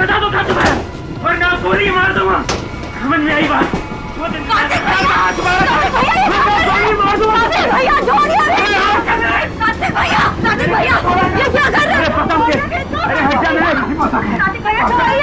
बता दो कहाँ छुपा है, वरना गोली मार दूंगा। समझ में आई बात? कार्तिक भैया छोड़िए। कार्तिक भैया ये क्या कर रहे हो? अरे हट जा, मेरे नहीं पता है। कार्तिक भैया छोड़िए।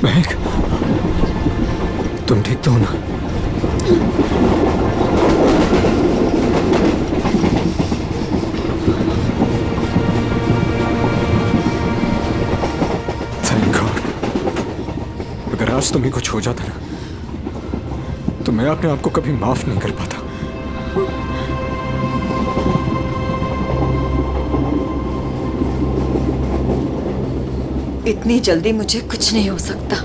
महक, तुम ठीक तो हो ना? Thank God. अगर आज तुम्हें कुछ हो जाता ना, तो मैं अपने आप को कभी माफ नहीं कर पाता। इतनी जल्दी मुझे कुछ नहीं हो सकता।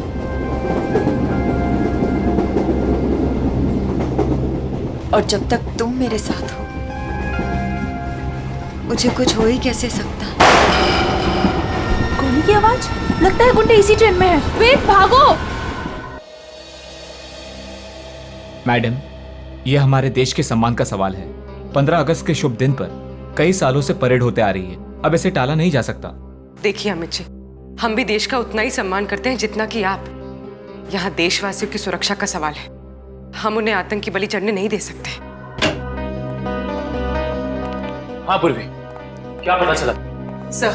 और जब तक तुम मेरे साथ हो, मुझे कुछ हो ही कैसे सकता। गोली की आवाज, लगता है गुंडे इसी ट्रेन में है। वेद भागो। मैडम, यह हमारे देश के सम्मान का सवाल है। 15 अगस्त के शुभ दिन पर कई सालों से परेड होते आ रही है, अब इसे टाला नहीं जा सकता। देखिए अमित जी, हम भी देश का उतना ही सम्मान करते हैं जितना कि आप। यहाँ देशवासियों की सुरक्षा का सवाल है, हम उन्हें आतंकी बलि चढ़ने नहीं दे सकते। हाँ पूर्वी, क्या पता चला? सर,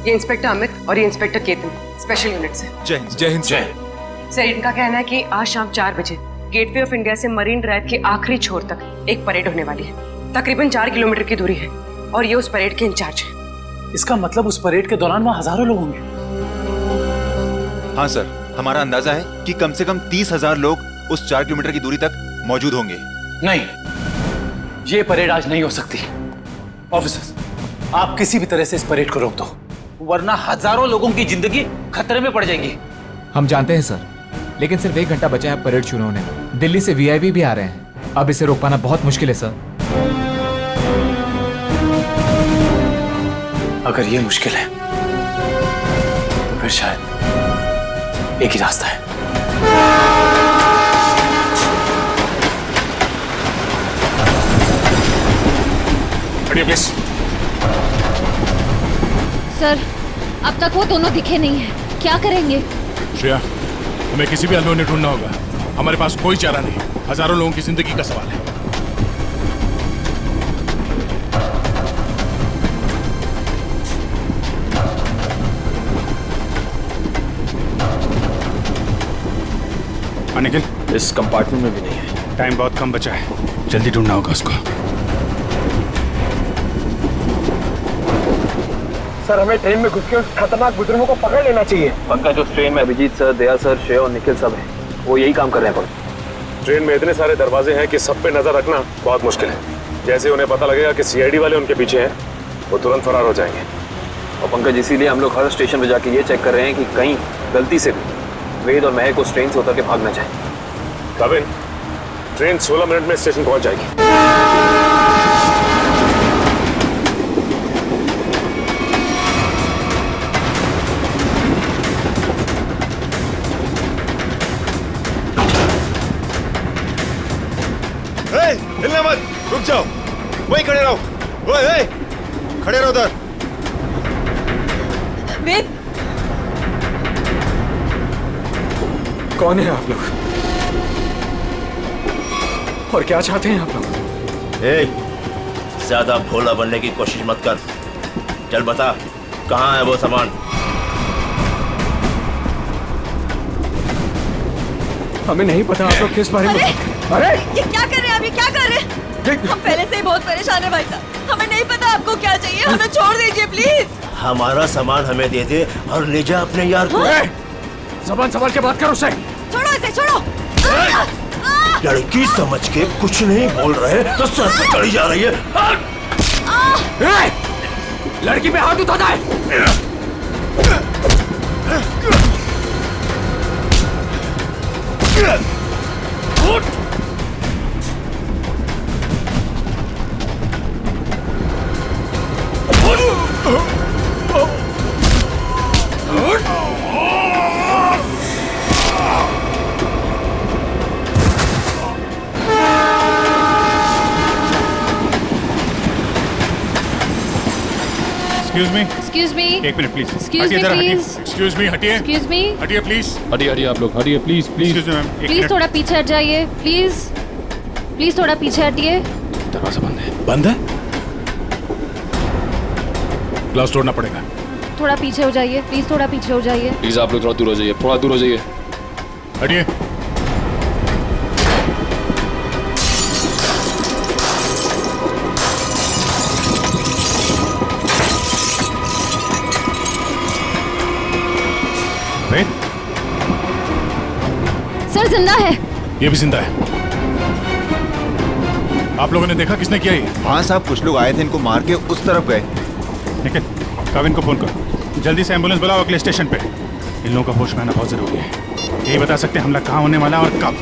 ये इंस्पेक्टर अमित और ये इंस्पेक्टर केतन, स्पेशल यूनिट से। जय हिंद। जय हिंद। जय। सर, इनका कहना है कि आज शाम 4 बजे गेटवे ऑफ इंडिया से मरीन ड्राइव के आखिरी छोर तक एक परेड होने वाली है। तकरीबन 4 किलोमीटर की दूरी है और ये उस परेड के इंचार्ज है। इसका मतलब उस परेड के दौरान वहाँ हजारों लोग होंगे। हाँ सर, हमारा अंदाजा है कि कम से कम 30,000 लोग उस 4 किलोमीटर की दूरी तक मौजूद होंगे। नहीं, ये परेड आज नहीं हो सकती। ऑफिसर्स, आप किसी भी तरह से इस परेड को रोक दो, वरना हजारों लोगों की जिंदगी खतरे में पड़ जाएगी। हम जानते हैं सर, लेकिन सिर्फ 1 घंटा बचा है परेड शुरू होने में। दिल्ली से वीआईपी भी आ रहे हैं, अब इसे रोक पाना बहुत मुश्किल है सर। अगर ये मुश्किल है तो फिर शायद एक ही रास्ता है। प्लीज। सर, अब तक वो दोनों दिखे नहीं हैं। क्या करेंगे? श्रेया, हमें किसी भी अनहोनी ढूंढना होगा। हमारे पास कोई चारा नहीं, हजारों लोगों की जिंदगी का सवाल है। निखिल, इस कंपार्टमेंट में भी नहीं है। टाइम बहुत कम बचा है, जल्दी ढूंढना होगा उसको। सर, हमें ट्रेन में घुस के उस खतरनाक बुजुर्गों को पकड़ लेना चाहिए। पंकज, उस ट्रेन में अभिजीत सर, दया सर, श्रेय और निखिल सब हैं। वो यही काम कर रहे हैं। ट्रेन में इतने सारे दरवाजे हैं कि सब पे नजर रखना बहुत मुश्किल है। जैसे उन्हें पता लगेगा कि सीआईडी वाले उनके पीछे हैं, वो तुरंत फरार हो जाएंगे। और पंकज, इसीलिए हम लोग हर स्टेशन पे जाके ये चेक कर रहे हैं कि कहीं गलती से भी वेद और महक उस ट्रेन से उतर के भाग ना जाए। कविन, ट्रेन 16 मिनट में स्टेशन पहुंच जाएगी। हिलना मत, रुक जाओ, वहीं खड़े रहो। ओए, खड़े रहो उधर। वेद, कौन है आप लोग और क्या चाहते हैं आप लोग? ज्यादा भोला बनने की कोशिश मत कर। चल बता, कहाँ है वो सामान? हमें नहीं पता आप लोग किस बारे में। अरे ये क्या कर रहे हैं? अभी क्या कर रहे हैं? हम पहले से ही बहुत परेशान है भाई साहब। हमें नहीं पता आपको क्या चाहिए, हमें छोड़ दीजिए प्लीज। हमारा सामान हमें दे दे और ले जा अपने यार को। जबान संभाल के बात करो उससे। छोड़ो इसे, छोड़ो। लड़की समझ के कुछ नहीं बोल रहे तो सर पे चढ़ी जा रही है। लड़की पे हाथ उठाता है। Excuse me. एक minute please. Excuse me, please. Excuse me, हटिए। Excuse me. हटिए प्लीज। हटिए आप लोग, हटिए please please. Excuse me ma'am, एक प्लीज मिनट। थोड़ा पीछे हट जाइए, प्लीज। प्लीज थोड़ा पीछे हटिए। दरवाजा बंद है। बंद है? ग्लास तोड़ना पड़ेगा। थोड़ा पीछे हो जाइए, प्लीज थोड़ा पीछे हो जाइए। प्लीज आप लोग थोड़ा दूर हो जाइए, थोड़ा दूर हो जाइए। हटिए। वेद, सर जिंदा है। ये भी जिंदा है। आप लोगों ने देखा किसने किया ये? हाँ साहब, कुछ लोग आए थे, इनको मार के उस तरफ गए। निखिल, काविन को फोन कर, जल्दी से एम्बुलेंस बुलाओ अगले स्टेशन पे। इन लोगों का होश में आना बहुत जरूरी है। यही बता सकते हैं हमला कहाँ होने वाला और कब।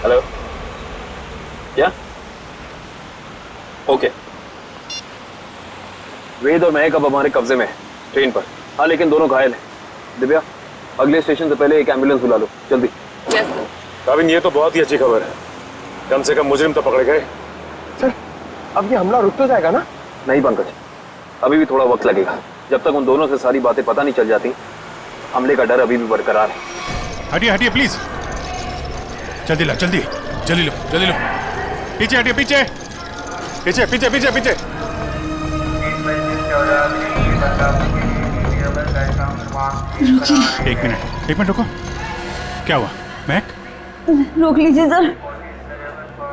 हेलो, क्या? ओके। वेद और महक अब हमारे कब्जे में है, ट्रेन पर। हाँ, लेकिन दोनों घायल हैं। दिव्या, अगले स्टेशन से पहले एक एम्बुलेंस बुला लो, जल्दी। यस काविन, ये तो बहुत ही अच्छी खबर है। कम से कम मुजरिम तो पकड़े गए। सर, अब ये हमला रुक तो जाएगा ना? नहीं पंकज, अभी भी थोड़ा वक्त लगेगा। जब तक उन दोनों से सारी बातें पता नहीं चल जाती, हमले का डर अभी भी बरकरार है। हटिए हटिए प्लीज। जल्दी लो, जल्दी जल्दी लो, जल्दी लो। पीछे हटिए, पीछे पीछे पीछे पीछे पीछे। एक मिनट रुको। क्या हुआ महक? रोक लीजिए सर,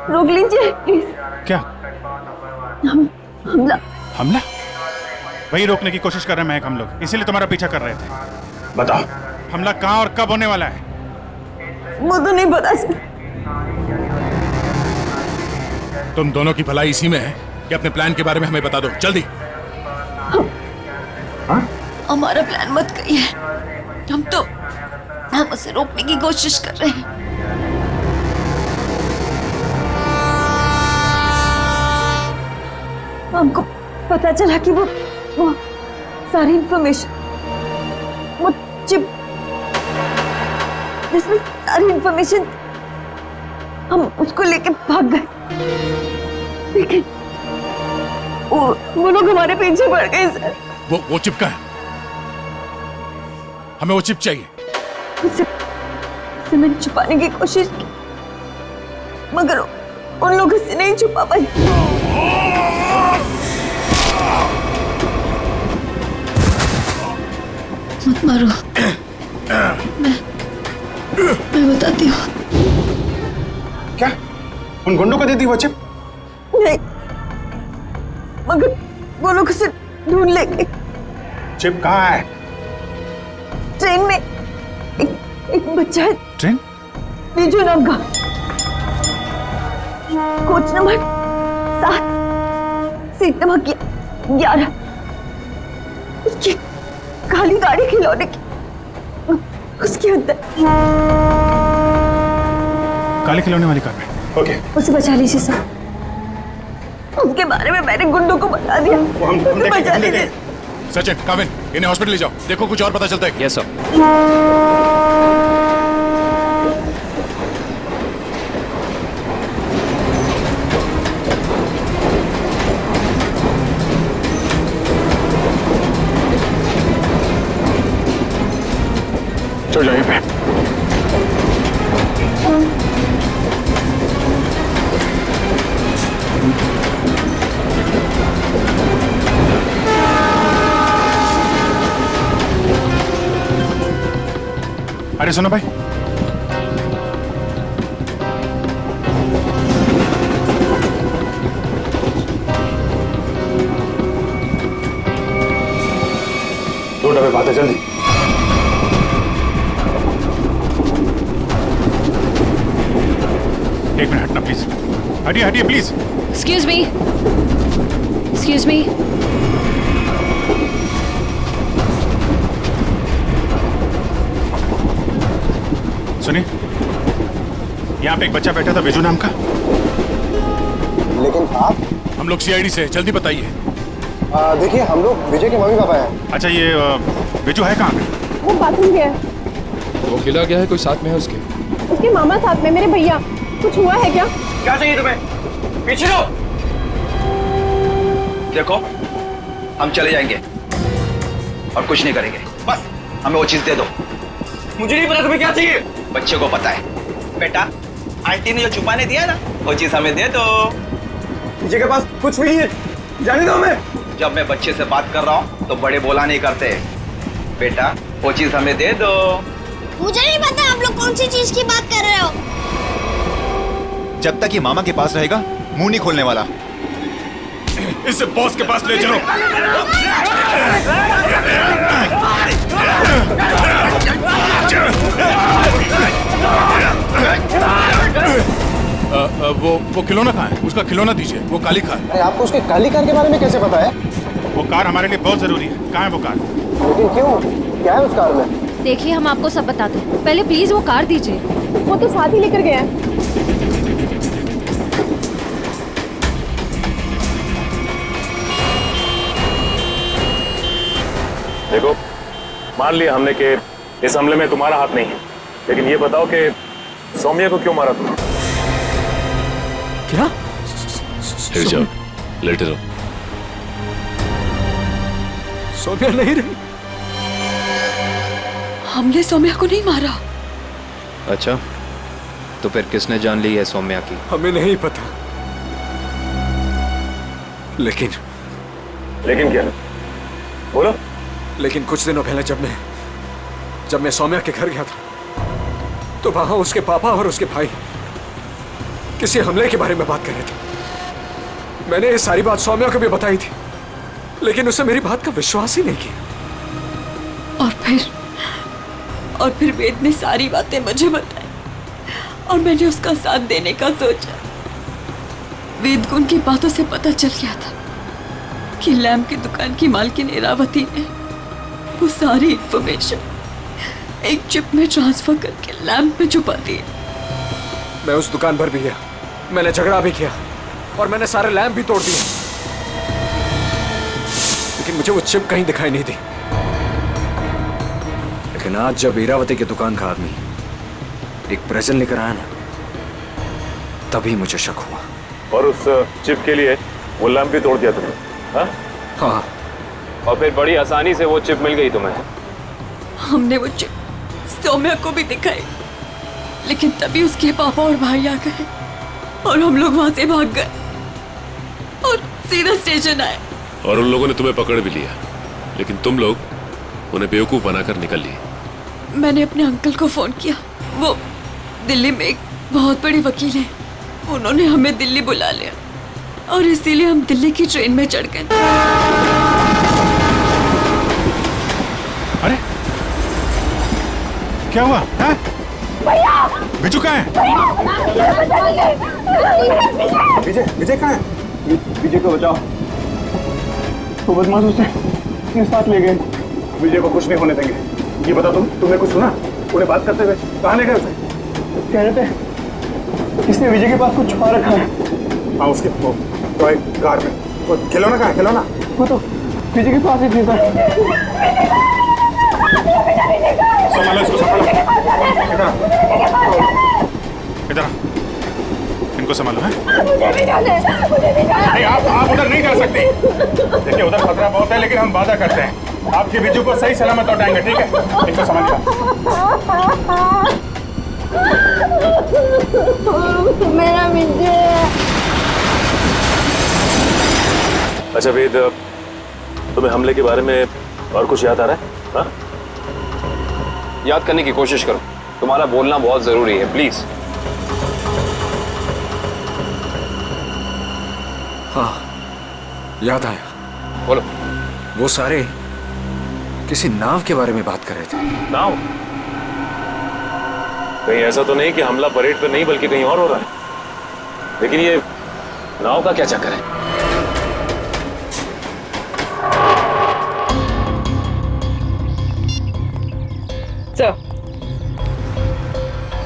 रोक लीजिए प्लीज। क्या हमला? हमला? वही रोकने की कोशिश कर रहे हैं महक हम लोग, इसीलिए तुम्हारा पीछा कर रहे थे। बताओ, हमला कहाँ और कब होने वाला है? वो तो नहीं पता सर। तुम दोनों की भलाई इसी में है कि अपने प्लान के बारे में हमें बता दो, जल्दी। हमारा प्लान मत कहिए, हम उसे रोकने की कोशिश कर रहे हैं। हमको पता चला कि वो सारी इंफॉर्मेशन, वो चिप जिसमें सारी इंफॉर्मेशन, हम उसको लेके भाग गए। लेकिन वो लोग हमारे पीछे पड़ गए सर। वो चिप का है, हमें वो चिप चाहिए। उसे मैंने छुपाने की कोशिश की, मगर उन लोगों से नहीं छुपा पाई। मत मारो, मैं बताती हूँ। क्या उन गुंडों को दे दी वो चिप? नहीं, मगर वो लोग उसे ढूंढ लेंगे। चिप कहाँ है? ट्रेन में एक बच्चा है। ट्रेन? नीजू नाम का, कोच नंबर 7, सीट नंबर 11। उसकी काली गाड़ी खिलौने की, उसके अंदर। काले खिलौने वाली कार में। ओके, उसे बचा लीजिए सर। उसके बारे में मैंने गुंडों को बता दिया। उसे बचा लीजिए। सचिन, काविन, इन्हें हॉस्पिटल ले जाओ, देखो कुछ और पता चलता है। Yes sir. हो जाओ यहीं पे। अरे सुनो भाई, दो डब्बे बात है, जल्दी। एक मिनट हटना प्लीज। हटिए हटिए please. Excuse me, excuse me. सुनिए, यहाँ पे एक बच्चा बैठा था बिजू नाम का। लेकिन आप? हम लोग सीआईडी से, जल्दी बताइए। देखिए, हम लोग विजय के मम्मी पापा हैं। अच्छा, ये बिजू है कहाँ पे? वो बाथरूम गया है। वो गिला गया है, कोई साथ में है उसके? उसके मामा साथ में, मेरे भैया। कुछ हुआ है क्या? क्या चाहिए तुम्हें? पीछे लो। देखो, हम चले जाएंगे और कुछ नहीं करेंगे, बस हमें वो चीज दे दो। मुझे नहीं पता तुम्हें क्या चाहिए। बच्चे को पता है। बेटा, आंटी ने जो छुपाने दिया ना, वो चीज हमें दे दो। विजय के पास कुछ भी नहीं है, जाने दो हमें। जब मैं बच्चे से बात कर रहा हूँ तो बड़े बोला नहीं करते। बेटा, वो चीज हमें दे दो। मुझे नहीं पता आप लोग कौन सी चीज की बात कर रहे हो। जब तक ये मामा के पास रहेगा, मुंह नहीं खोलने वाला। इसे बॉस के पास ले चलो। वो खिलौना कहाँ है? उसका खिलौना दीजिए, वो काली कार। अरे आपको उसके काली कार के बारे में कैसे पता है? वो कार हमारे लिए बहुत जरूरी है। कहाँ है वो कार? लेकिन क्यों? क्या है उस कार में? देखिए, हम आपको सब बताते हैं, पहले प्लीज वो कार दीजिए। वो तो साथ ही लेकर गया है। देखो, मान लिया हमने कि इस हमले में तुम्हारा हाथ नहीं है, लेकिन ये बताओ कि सौम्या को क्यों मारा तुमने? क्या? लेट जाओ, लेटे रहो। सौम्या नहीं रही। हमने सौम्या को नहीं मारा। अच्छा, तो फिर किसने जान ली है सौम्या की? हमें नहीं पता, लेकिन क्या? बोलो। लेकिन कुछ दिनों पहले जब मैं सौम्या के घर गया था, तो वहां उसके पापा और उसके भाई किसी हमले के बारे में बात कर रहे थे। मैंने ये सारी बात सौम्या को भी बताई थी, लेकिन उसने मेरी बात का विश्वास ही नहीं किया। और फिर वेद ने सारी बातें मुझे बताई और मैंने उसका साथ देने का सोचा। वेद को उनकी बातों से पता चल गया था कि लैम्प की दुकान की मालकिन इरावती ने वो सारी इंफॉर्मेशन एक चिप में ट्रांसफर करके लैम्प में छुपा दी। मैं उस दुकान पर भी गया, मैंने झगड़ा भी किया और मैंने सारे लैम्प भी तोड़ दिए, लेकिन मुझे वो चिप कहीं दिखाई नहीं दी। लेकिन आज जब इरावती की दुकान का आदमी एक प्रेजेंट लेकर आया ना, तभी मुझे शक हुआ। और उस चिप के लिए वो लैंप भी तोड़ दिया तुमने? हाँ। और फिर बड़ी आसानी से वो चिप मिल गई तुम्हें? हमने वो चिप सौम्या को भी दिखाई, लेकिन तभी उसके पापा और भाई आ गए और हम लोग वहां से भाग गए और सीधा स्टेशन आए। और उन लोगों ने तुम्हें पकड़ भी लिया, लेकिन तुम लोग उन्हें बेवकूफ बनाकर निकल लिए। मैंने अपने अंकल को फोन किया, वो दिल्ली में एक बहुत बड़ी वकील है। उन्होंने हमें दिल्ली बुला लिया और इसीलिए हम दिल्ली की ट्रेन में चढ़ गए। अरे क्या हुआ? बिजू कहाँ है? विजय कहाँ है? विजय को बचाओ। तो बदमाश उसे अपने साथ ले गए। विजय को कुछ नहीं होने देंगे। ये बता तुमने कुछ सुना? उन्हें बात करते हुए कहाँ ले गए उसे? कह रहे थे किसने विजय के पास कुछ छुपा रखा है। हाँ, उसके तो एक कार में। वो खिलौना कहाँ है? खिलौना वो तो विजय के पास ही थी सर। संभालो इसको, संभालो। इधर इनको संभालो। है नहीं, आप उधर नहीं जा सकते। देखिए, उधर खतरा बहुत है, लेकिन हम वादा करते हैं आपके बिजू को सही सलामत लौटाएंगे, ठीक है? इनको समझ लो। मेरा विजय। अच्छा वेद, तुम्हें हमले के बारे में और कुछ याद आ रहा है? हाँ? याद करने की कोशिश करो, तुम्हारा बोलना बहुत जरूरी है, प्लीज। हाँ, याद आया। बोलो। वो सारे किसी नाव के बारे में बात कर रहे थे। नाव? कहीं ऐसा तो नहीं कि हमला परेड पर नहीं बल्कि कहीं और हो रहा है? लेकिन ये नाव का क्या चक्कर है?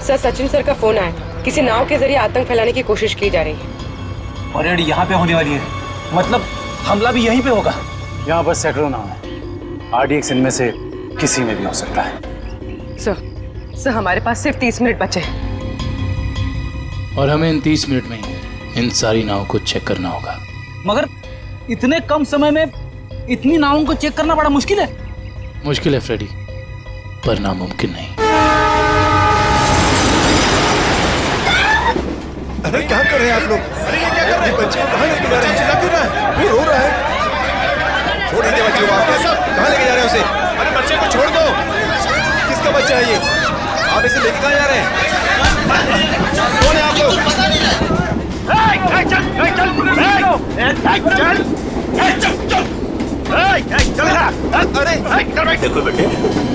सर, सचिन सर का फोन आया। किसी नाव के जरिए आतंक फैलाने की कोशिश की जा रही है। परेड यहाँ पे होने वाली है, मतलब हमला भी यहीं पे होगा। यहाँ बस सैकड़ों नाव है, RDX इनमें से किसी में भी हो सकता है। सर हमारे पास सिर्फ 30 मिनट बचे हैं। और हमें इन 30 मिनट में इन सारी नावों को चेक करना होगा। मगर इतने कम समय में इतनी नावों को चेक करना बड़ा मुश्किल है। मुश्किल है फ्रेडी, पर नामुमकिन नहीं। अरे क्या कर रहे हैं आप लोग? अरे ये क्या कर रहे हैं? बच्चे कहाँ लेके जा रहे हैं? चिल्ला क्यों रहा है? वो रो रहा है। छोड़ दीजिए बच्चे को, आप कहाँ लेके जा रहे हैं उसे? अरे बच्चे को छोड़ दो। किसका बच्चा है ये? आप इसे लेके कहाँ जा रहे हैं? कौन है आप लोग? देखो बेटे,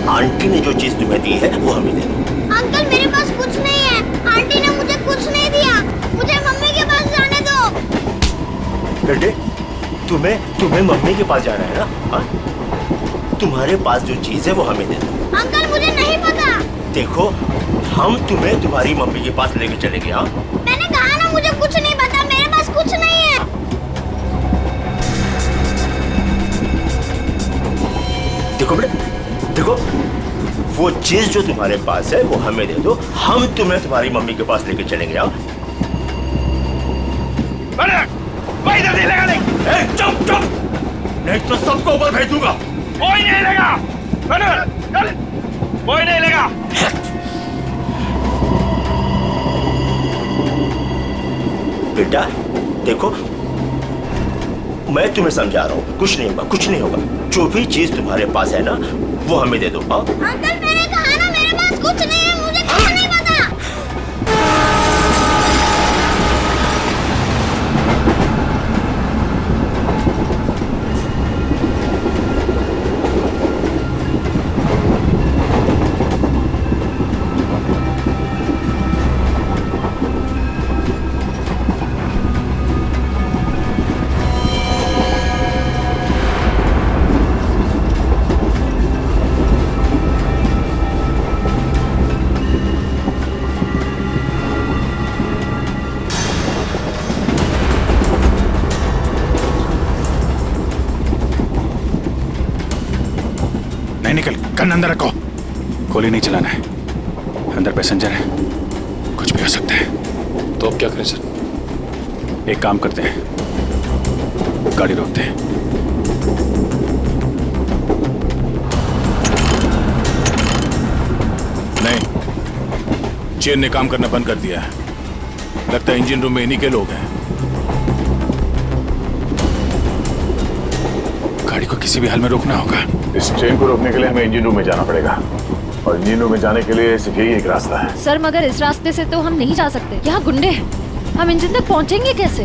आंटी ने जो चीज तुम्हें दी है वो हमें दे दो। अंकल मेरे पास कुछ नहीं है। आंटी ने मुझे कुछ नहीं दिया। मुझे मम्मी के पास जाने दो। बेटे, तुम्हें मम्मी के पास जाना है ना? हाँ? तुम्हारे पास जो चीज है वो हमें दे दो। अंकल मुझे नहीं पता। देखो, हम तुम्हें तुम्हारी मम्मी के पास लेके चलेंगे। हाँ? मैंने कहा ना मुझे कुछ नहीं पता। मेरे पास कुछ नहीं है। देखो बेटे, देखो, वो चीज जो तुम्हारे पास है वो हमें दे दो, हम तुम्हें तुम्हारी मम्मी के पास लेके चलेंगे। हाँ? चुप चुप, नहीं तो सबको ऊपर भेज दूंगा। कोई नहीं लेगा। कोई नहीं लेगा। बेटा देखो, मैं तुम्हें समझा रहा हूँ, कुछ नहीं होगा, कुछ नहीं होगा। जो भी चीज तुम्हारे पास है ना वो हमें दे दो। हाँ? अंकल मैंने कहा ना मेरे पास कुछ नहीं है। मुझे कुछ नहीं पता। निकल, गन अंदर रखो। गोली नहीं चलाना है, अंदर पैसेंजर है, कुछ भी हो सकता है। तो अब क्या करें सर? एक काम करते हैं, गाड़ी रोकते हैं। नहीं, चेन ने काम करना बंद कर दिया है। लगता है इंजन रूम में इन्हीं के लोग हैं। गाड़ी को किसी भी हाल में रोकना होगा। इस ट्रेन को रोकने के लिए हमें इंजन रूम में जाना पड़ेगा, और इंजन रूम में जाने के लिए सिर्फ यही एक रास्ता है। सर मगर इस रास्ते से तो हम नहीं जा सकते, यहाँ गुंडे हैं। हम इंजन तक पहुँचेंगे कैसे?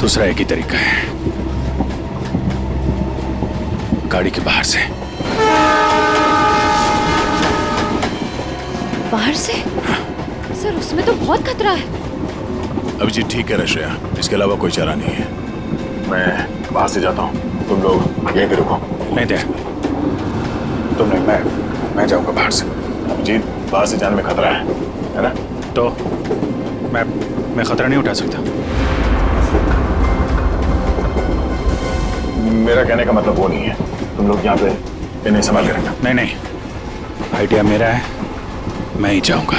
दूसरा एक ही तरीका है, गाड़ी के बाहर से। बाहर से? सर उसमें तो बहुत खतरा है। अभिजीत ठीक है रश्या, इसके अलावा कोई चारा नहीं है। मैं बाहर से जाता हूँ, तुम लोग यहीं पे रुको। नहीं दे, तुम नहीं, मैं जाऊंगा बाहर से। अभिजीत, बाहर से जाने में खतरा है ना? तो मैं खतरा नहीं उठा सकता। मेरा कहने का मतलब वो नहीं है। तुम लोग यहाँ पे इन्हें संभाल के रखना। नहीं, आइडिया मेरा है, मैं ही जाऊंगा।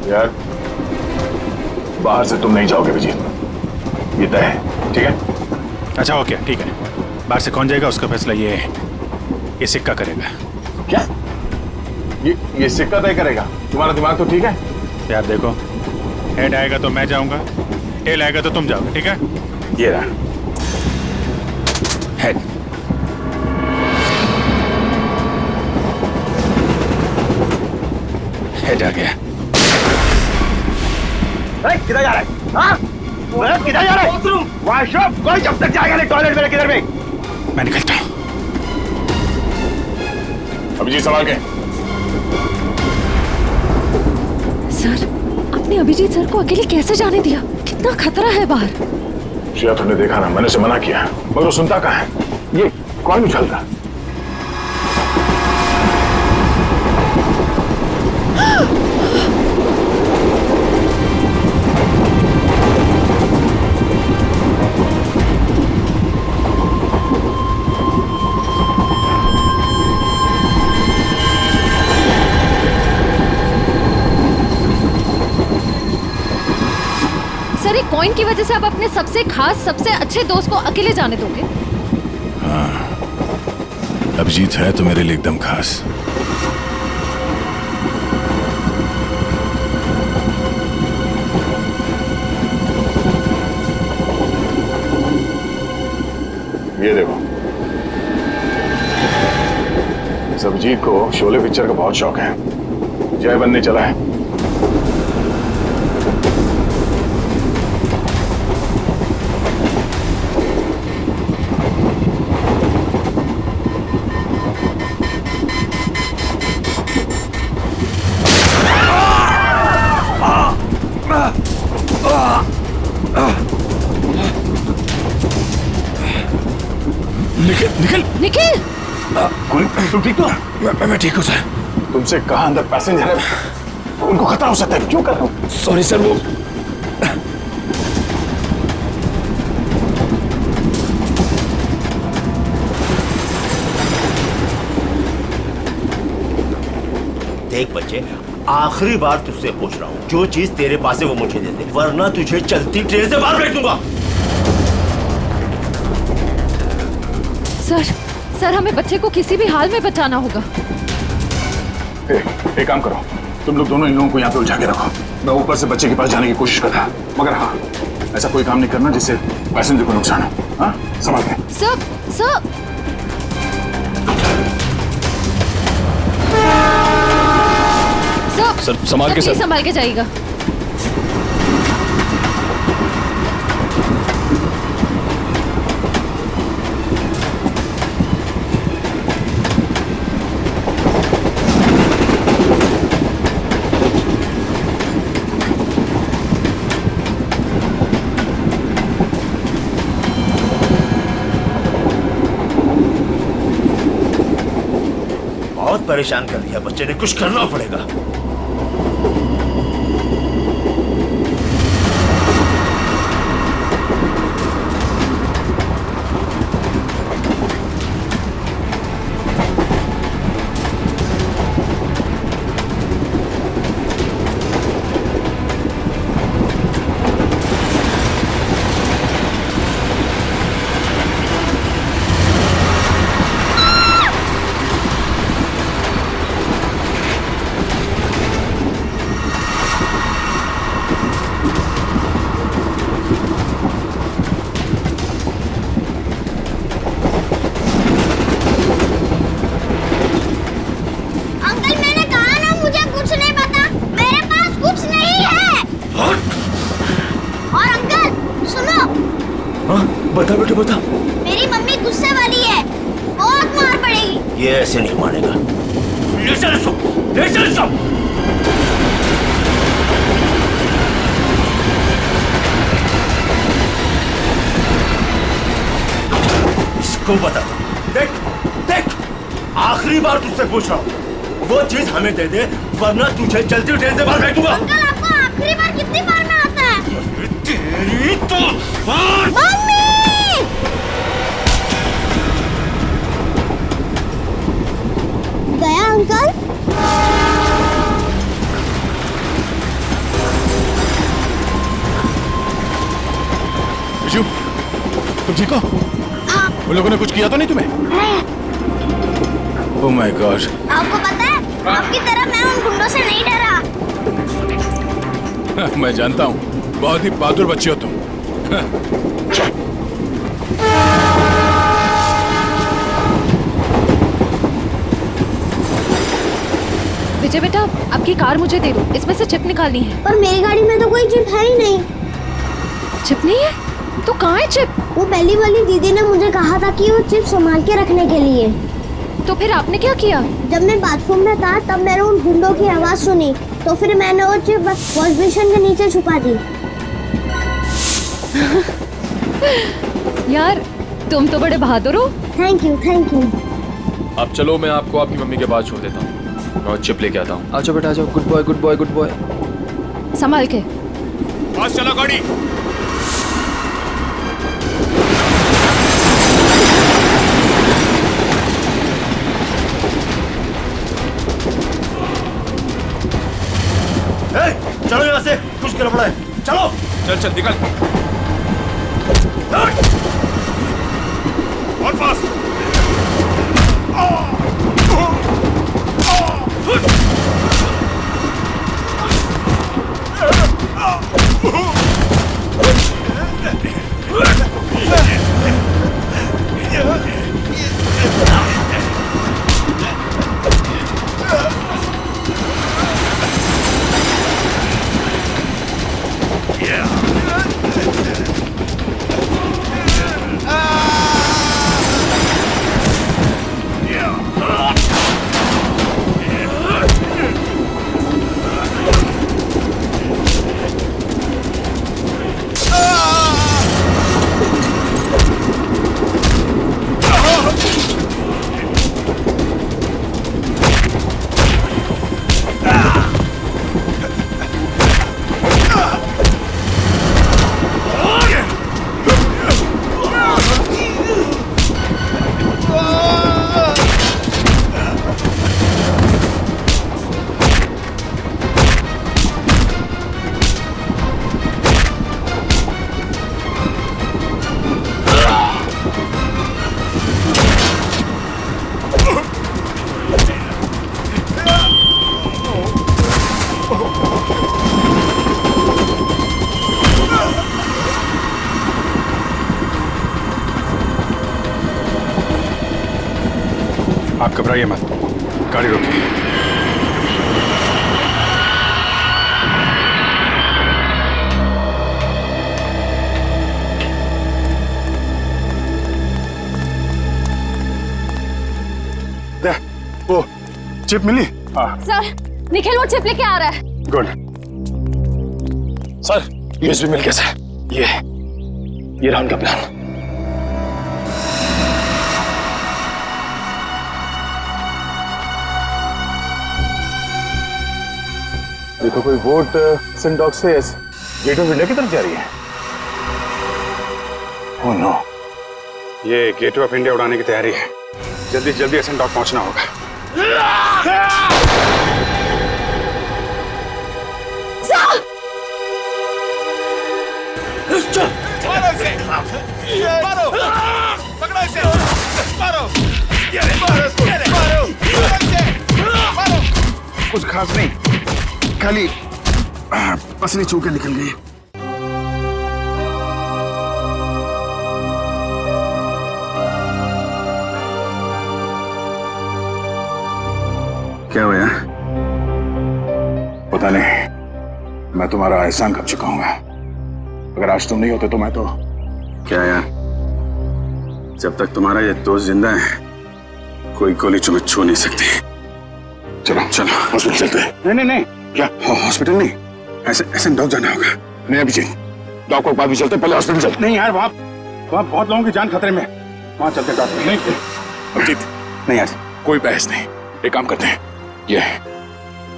यार, बाहर से तुम नहीं जाओगे विजय, ये तय है, ठीक है? अच्छा ओके, ठीक है। बाहर से कौन जाएगा उसका फैसला ये सिक्का करेगा। क्या? ये सिक्का तय करेगा? तुम्हारा दिमाग तो ठीक है यार। देखो, हेड आएगा तो मैं जाऊंगा, टेल आएगा तो तुम जाओगे, ठीक है? ये रहा हेड। हेड आ गया। किधर जा रहा है? हाँ? किधर जा रहा है? वॉशरूम। कोई जब तक जाएगा नहीं टॉयलेट में, किधर में? मैं निकलता हूं। अभिजीत संभाल के। सर, आपने अभिजीत सर को अकेले कैसे जाने दिया? कितना खतरा है बाहर। शिया, तुमने देखा ना, मैंने उसे मना किया मगर वो सुनता कहाँ है। ये कौन उछल रहा? सर, एक कॉइन की वजह से आप अपने सबसे खास, सबसे अच्छे दोस्त को अकेले जाने दोगे? हाँ, अभिजीत है तो मेरे लिए एकदम खास। ये देखो, इस अभिजीत को शोले पिक्चर का बहुत शौक है। जय बनने चला है। निखिल! तुम ठीक तो? मैं ठीक हूँ सर। तुमसे कहा अंदर पैसेंजर है, उनको खतरा हो सकता है, क्यों कर रहे हो? सॉरी सर, वो देख बच्चे, आखिरी बार तुझसे पूछ रहा हूँ, जो चीज तेरे पास है वो मुझे दे दे, वरना तुझे चलती ट्रेन से बाहर फेंक दूंगा। सर, हमें बच्चे को किसी भी हाल में बचाना होगा। एक काम करो, तुम लोग दोनों इन लोगों को यहाँ पे उलझा के रखो। मैं ऊपर से बच्चे के पास जाने की कोशिश करता, मगर हाँ, ऐसा कोई काम नहीं करना जिससे पैसेंजर को नुकसान हो। हाँ, संभाल के। सर, संभाल के। सर, संभाल के जाइएगा। बहुत परेशान कर दिया बच्चे ने, कुछ करना पड़ेगा। बता बेटे बता। मेरी मम्मी गुस्से वाली है, बहुत मार पड़ेगी। ये ऐसे नहीं मानेगा। ले चल इसको, ले चल इसको। इसको बता, देख देख, आखिरी बार तुझसे पूछ रहा हूँ, वो चीज हमें दे दे वरना तुझे चलती ट्रेन से बाहर फेंकूंगा। अंकल आपको आखिरी बार कितनी बार में आता है? तेरी तो मम्मी! गया अंकल? विशु, तुम ठीक हो? उन लोगों ने कुछ किया तो नहीं तुम्हें? Oh my God. आपको पता है, आपकी तरह मैं उन गुंडों से नहीं डरा। मैं जानता हूँ, बहुत ही बहादुर बच्चे हो तुम। विजय बेटा, आपकी कार मुझे दे दो, इसमें से चिप निकालनी है। पर मेरी गाड़ी में तो कोई चिप है ही नहीं। चिप नहीं है? तो कहाँ है चिप? वो पहली वाली दीदी ने मुझे कहा था कि वो चिप संभाल के रखने के लिए। तो फिर आपने क्या किया? जब मैं बाथरूम में था तब मैंने उन गुंडों की आवाज सुनी, तो फिर मैंने वो चिप वॉश बेसिन के नीचे छुपा दी। यार, तुम तो बड़े बहादुर हो। Thank you, thank you. अब चलो, मैं आपको आपकी मम्मी के पास छोड़ देता हूँ। मैं चिप लेके आता हूँ। अच्छा बेटा, आ जाओ। Good boy, good boy, good boy. संभाल के। पास चला गाड़ी। चलो यहाँ से, कुछ गड़बड़ है। चलो। चल चल निकल। और फास्ट। आप घबराइए मत, गाड़ी रोकिए। वो चिप मिली? हाँ। सर, निखिल वो चिप लेके आ रहा है। गुड। सर, यूएसबी मिल गया सर। ये रहा उनका प्लान। देखो, कोई वोट सिंडॉक से गेट ऑफ इंडिया की तरफ जा रही है। ओह नो, ये गेट ऑफ इंडिया उड़ाने की तैयारी है। जल्दी जल्दी एसेंडॉक पहुंचना होगा। मारो, पकड़ो इसे, मारो, मारो इसको, मारो। कुछ खास नहीं, खाली पसली चूके निकल गई। क्या हुआ? पता नहीं, मैं तुम्हारा एहसान कब चुकाऊंगा। अगर आज तुम नहीं होते तो मैं तो क्या यार, जब तक तुम्हारा ये दोस्त जिंदा है कोई गोली तुम्हें छू नहीं सकती। चलो चलो हॉस्पिटल चलते हैं। नहीं नहीं नहीं, क्या हॉस्पिटल नहीं, ऐसे डॉग जाना होगा। नहीं अभिजीत, डॉग को बाद भी चलते, पहले हॉस्पिटल चलते। नहीं यार, वहाँ बहुत लोगों की जान खतरे में, वहाँ चलते डॉक्टर। नहीं अभिजीत, नहीं यार, कोई बहस नहीं। एक काम करते हैं, ये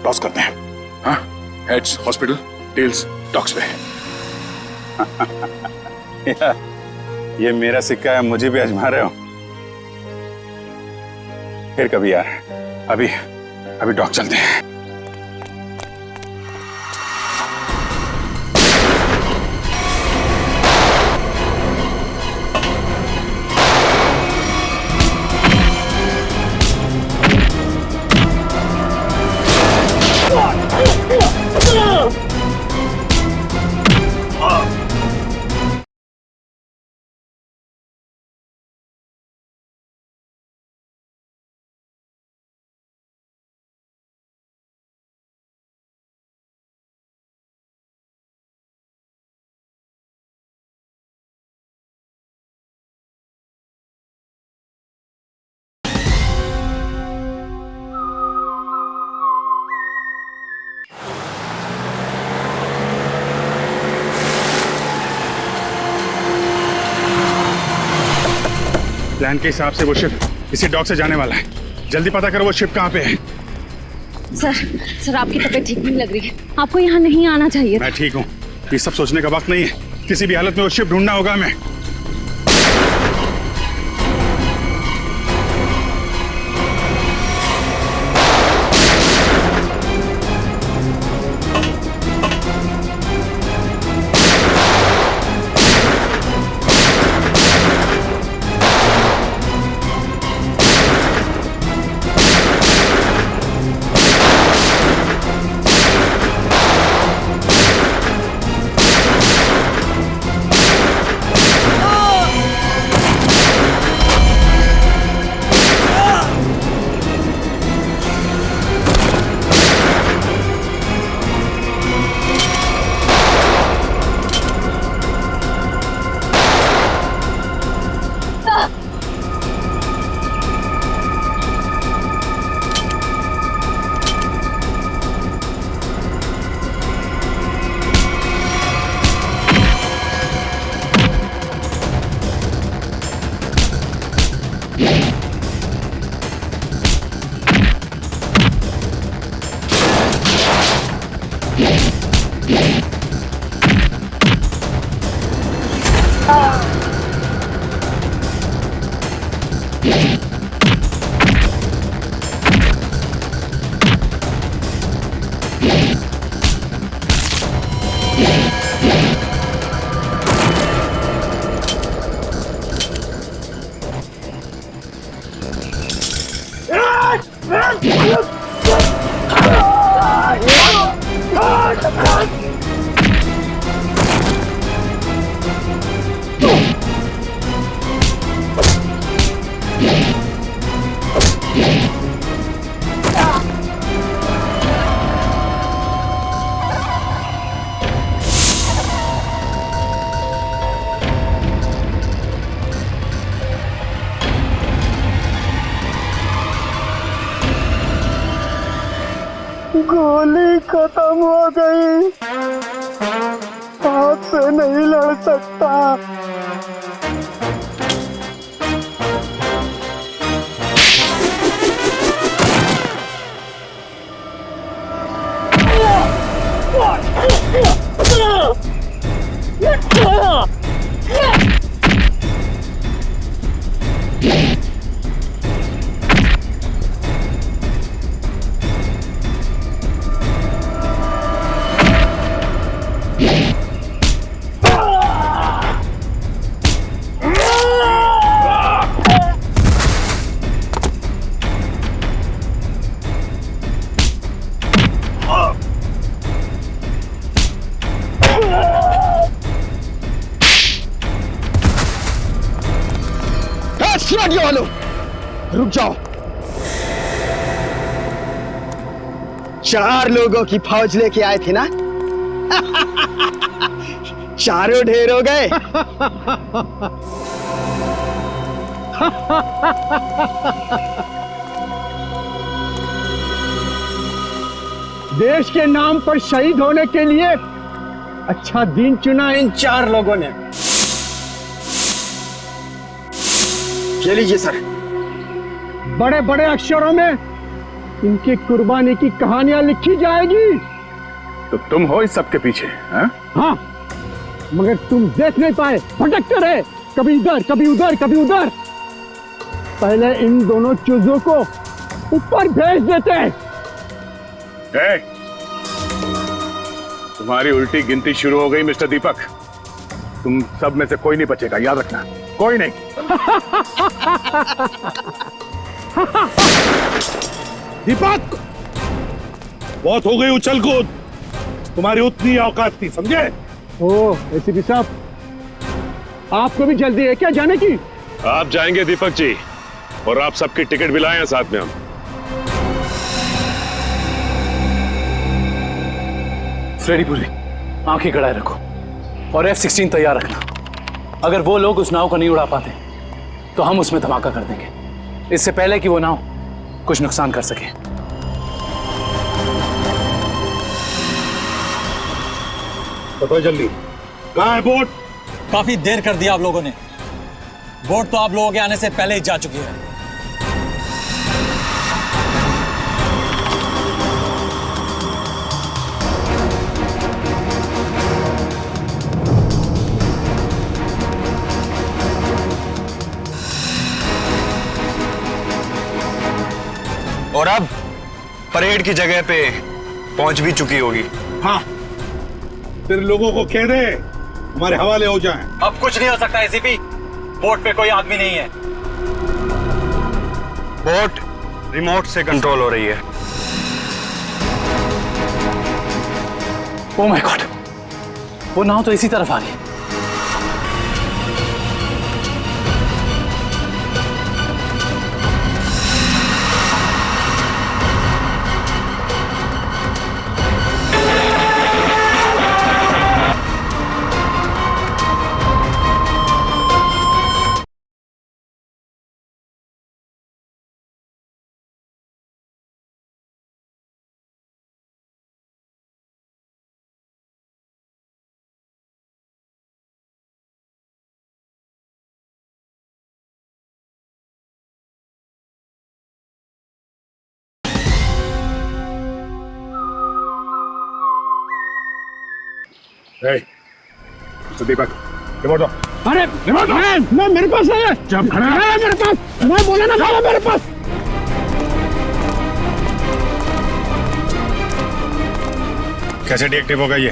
टॉस करते हैं। हाँ, हेड्स हॉस्पिटल, टेल्स डॉग्स पे। ये मेरा सिक्का है, मुझे भी आजमा रहे हो? फिर कभी यार, अभी डॉग चलते हैं। प्लान के हिसाब से वो शिप इसी डॉक से जाने वाला है। जल्दी पता करो वो शिप कहाँ पे है। सर आपकी तबीयत ठीक नहीं लग रही है, आपको यहाँ नहीं आना चाहिए। मैं ठीक हूँ, ये सब सोचने का वक्त नहीं है। किसी भी हालत में वो शिप ढूंढना होगा हमें। गोली खत्म हो गई, आपसे नहीं लड़ सकता। वालों रुक जाओ। 4 लोगों की फौज लेके आए थे ना? चारों ढेर हो गए। देश के नाम पर शहीद होने के लिए अच्छा दिन चुना इन 4 लोगों ने। ये लीजिए सर। बड़े बड़े अक्षरों में इनकी कुर्बानी की कहानियां लिखी जाएगी। तो तुम हो इस सब के पीछे? हाँ, मगर तुम देख नहीं पाए, भटकते रहे, कभी इधर कभी उधर कभी उधर। पहले इन दोनों चूजों को ऊपर भेज देते। तुम्हारी उल्टी गिनती शुरू हो गई मिस्टर दीपक। तुम सब में से कोई नहीं बचेगा, याद रखना, कोई नहीं। दीपक, बहुत हो गई उछल कूद, तुम्हारी उतनी औकात थी, समझे? ओह एसीपी साहब, आपको भी जल्दी है क्या जाने की? आप जाएंगे दीपक जी, और आप सबकी टिकट भी लाए हैं साथ में हम। फ्रेडी पुरी, आंखें गड़ाए रखो और F-16 तैयार रखना। अगर वो लोग उस नाव को नहीं उड़ा पाते तो हम उसमें धमाका कर देंगे, इससे पहले कि वो नाव कुछ नुकसान कर सके। बताओ जल्दी, कहाँ है बोट? काफी देर कर दिया आप लोगों ने। बोट तो आप लोगों के आने से पहले ही जा चुकी है। और अब परेड की जगह पे पहुंच भी चुकी होगी। हाँ, तेरे लोगों को कह दे हमारे हवाले हो जाएं। अब कुछ नहीं हो सकता एसीपी, बोट पे कोई आदमी नहीं है। बोट रिमोट से कंट्रोल हो रही है। ओह माय गॉड, वो नाव तो इसी तरफ आ रही है। दीपक, रिमोट दो। अरे रिमोट मैं मेरे पास है। जब खड़ा है मेरे पास, मैं बोला ना था मेरे पास। कैसे डीएक्टिव होगा ये?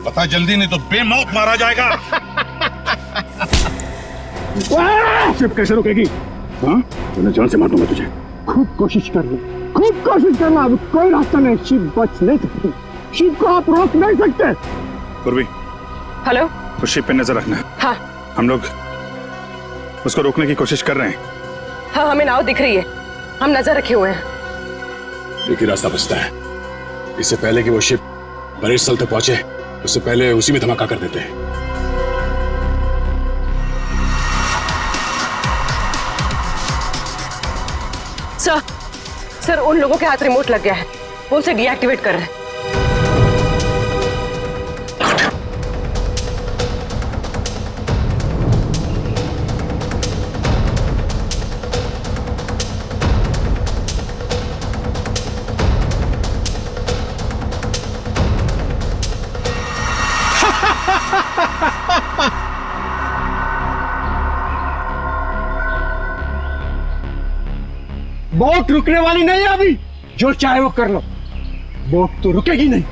बता जल्दी नहीं तो बेमौत मारा जाएगा। शिप कैसे रुकेगी? हाँ, तो जान से मार दूंगा तुझे। खूब कोशिश कर लो, खूब कोशिश करना। अब कोई रास्ता नहीं, शिप बच नहीं सकती। शिप को आप रोक नहीं सकते। पूर्वी, हेलो, उस शिप पे नजर रखना। हाँ हम लोग उसको रोकने की कोशिश कर रहे हैं। हाँ, हमें नाव दिख रही है, हम नजर रखे हुए हैं। एक ही रास्ता बचता है, इससे पहले कि वो शिप परेड स्थल तक पहुंचे उससे पहले उसी में धमाका कर देते हैं। सर, उन लोगों के हाथ रिमोट लग गया है, वो उसे डीएक्टिवेट कर रहे हैं। बोट रुकने वाली नहीं है अभी, जो चाहे वो कर लो, बोट तो रुकेगी नहीं।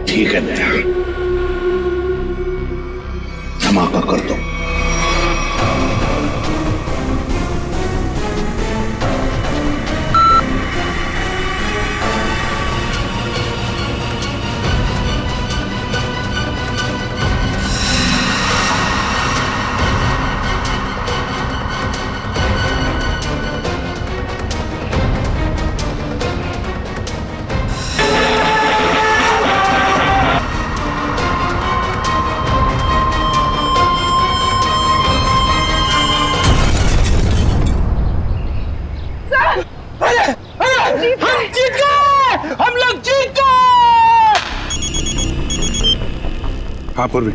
ठीक है बेटा, धमाका कर दो। हाँ पूर्वी,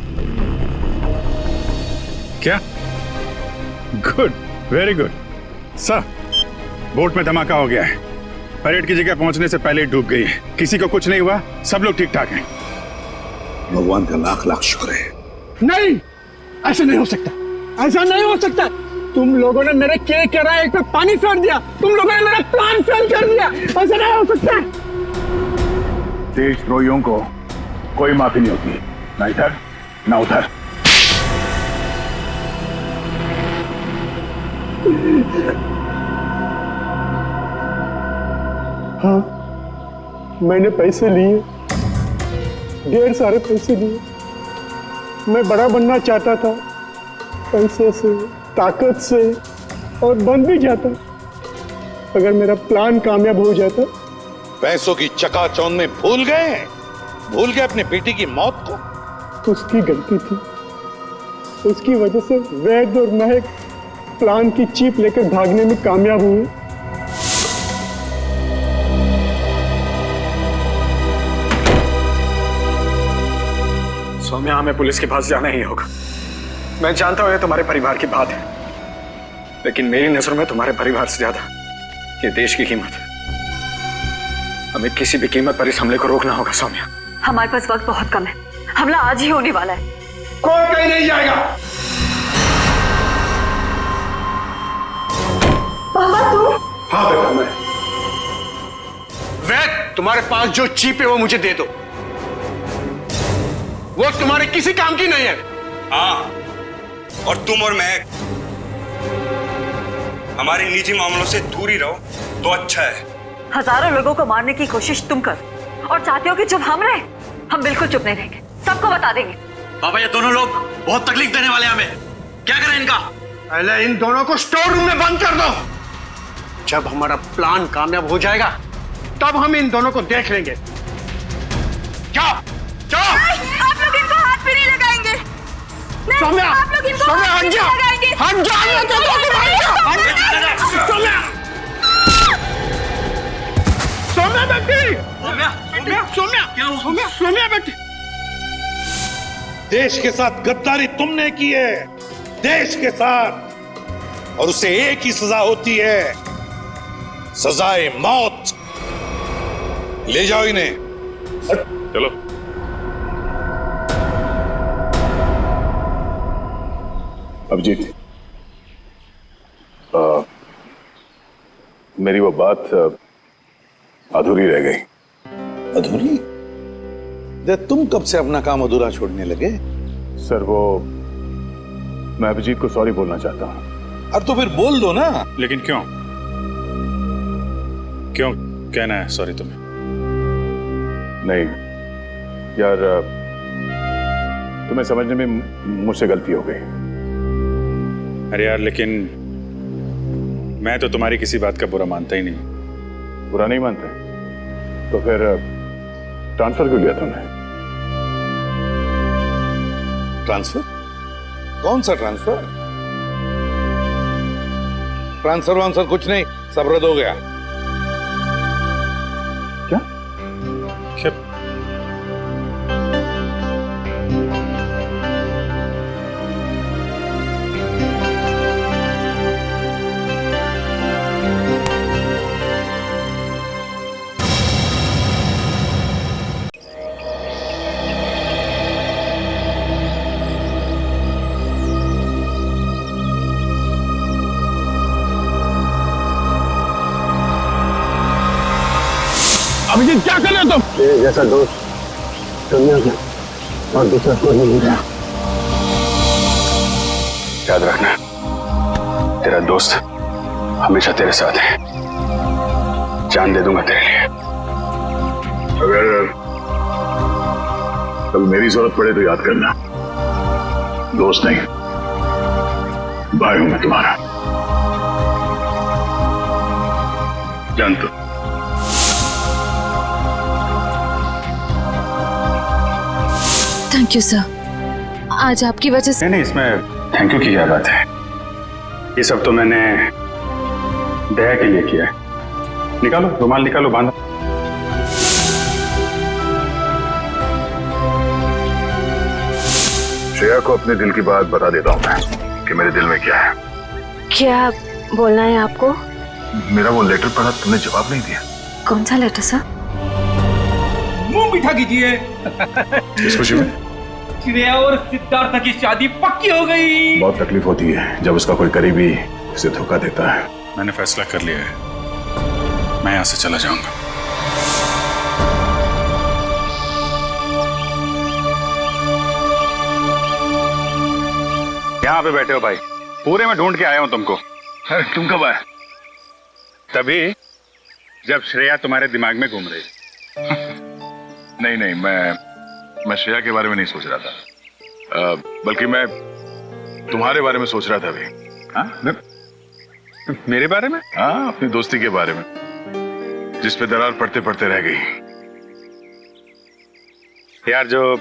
क्या? Good, very good sir. Boat में धमाका हो गया है, परेड की जगह पहुंचने से पहले ही डूब गई है। किसी को कुछ नहीं हुआ, सब लोग ठीक ठाक हैं। भगवान का लाख लाख शुक्र है। नहीं, ऐसा नहीं हो सकता, ऐसा नहीं हो सकता। तुम लोगों ने मेरे केक के राय पे पानी फेर दिया, तुम लोगों ने मेरा प्लान फेल कर दिया। ऐसा नहीं हो सकता। देशद्रोहियों को कोई माफी नहीं होती, ना इधर ना उधर। हाँ, मैंने पैसे लिए, ढेर सारे पैसे लिए, मैं बड़ा बनना चाहता था, पैसे से, ताकत से, और बन भी जाता अगर मेरा प्लान कामयाब हो जाता। पैसों की चकाचौंध में भूल गए अपने बेटी की मौत को। उसकी गलती थी, उसकी वजह से वैद और महक प्लान की चीप लेकर भागने में कामयाब हुए। सौम्या, हमें पुलिस के पास जाना ही होगा। मैं जानता हूं ये तुम्हारे परिवार की बात है, लेकिन मेरी नजर में तुम्हारे परिवार से ज्यादा ये देश की कीमत है। हमें किसी भी कीमत पर इस हमले को रोकना होगा। सौम्या, हमारे पास वक्त बहुत कम है, हमला आज ही होने वाला है। कोई कहीं नहीं जाएगा। पापा तुम? हाँ बेटा, मैं। वैद, तुम्हारे पास जो चीप है वो मुझे दे दो। वो तुम्हारे किसी काम की नहीं है। हाँ, और तुम और मैं हमारे निजी मामलों से दूर ही रहो तो अच्छा है। हजारों लोगों को मारने की कोशिश तुम कर और चाहते हो कि चुप हम रहे? हम बिल्कुल चुप नहीं रहेंगे, सबको बता देंगे। बाबा, ये दोनों लोग बहुत तकलीफ देने वाले हैं हमें। क्या करें इनका? पहले इन दोनों को स्टोर रूम में बंद कर दो। जब हमारा प्लान कामयाब हो जाएगा तब हम इन दोनों को देख लेंगे। क्या? आप लोग इनको हाथ भी नहीं लगाएंगे। नहीं, सौम्या, आप लोग इनको सौम्या, हाथ भी हट नहीं जा। लगाएंगे। हट जा, हट जा, सौम्या, सौम्या बेटी, सौम्या बेटी। देश के साथ गद्दारी तुमने की है, देश के साथ, और उसे एक ही सजा होती है, सजाए मौत। ले जाओ इन्हें। चलो। अभिजीत, मेरी वो बात अधूरी रह गई। अधूरी? तुम कब से अपना काम अधूरा छोड़ने लगे? सर, वो मैं अभिजीत को सॉरी बोलना चाहता हूँ। अब तो फिर बोल दो ना। लेकिन क्यों क्यों कहना है सॉरी तुम्हें? नहीं यार, तुम्हें समझने में मुझसे गलती हो गई। अरे यार, लेकिन मैं तो तुम्हारी किसी बात का बुरा मानता ही नहीं। बुरा नहीं मानते? तो फिर ट्रांसफर क्यों लिया तुमने? ट्रांसफर? कौन सा ट्रांसफर? ट्रांसफर वांसफर कुछ नहीं, सब रद्द हो गया। क्या? क्या? अभिजीत, क्या कर रहे हो तुम? तेरे जैसा दोस्त दुनिया में और दूसरा कोई नहीं मिला। याद रखना, तेरा दोस्त हमेशा तेरे साथ है। जान दे दूंगा तेरे लिए। अगर कभी मेरी जरूरत पड़े तो याद करना, दोस्त नहीं, भाई हूं मैं तुम्हारा। जान तो। थैंक यू सर, आज आपकी वजह से। नहीं, इसमें थैंक यू की क्या बात है? ये सब तो मैंने दया के लिए किया है। निकालो रुमाल, निकालो, बांधो। श्रेया को अपने दिल की बात बता देता हूं मैं कि मेरे दिल में क्या है। क्या बोलना है आपको? मेरा वो लेटर पढ़ा, तुमने जवाब नहीं दिया। कौन सा लेटर सर? मुंह मीठा कीजिए। इस खुशी में श्रेया और सिद्धार्थ की शादी पक्की हो गई। बहुत तकलीफ होती है जब उसका कोई करीबी उसे धोखा देता है। मैंने फैसला कर लिया है, मैं यहां से चला जाऊंगा। यहाँ पे बैठे हो भाई, पूरे में ढूंढ के आया हूं तुमको। अरे तुम कब आए? तभी जब श्रेया तुम्हारे दिमाग में घूम रही। नहीं, मैं श्रेया के बारे में नहीं सोच रहा था। बल्कि मैं तुम्हारे बारे में सोच रहा था अभी। हाँ, मेरे बारे में? हाँ, अपनी दोस्ती के बारे में, जिस पे दरार पड़ते पड़ते रह गई। यार, जो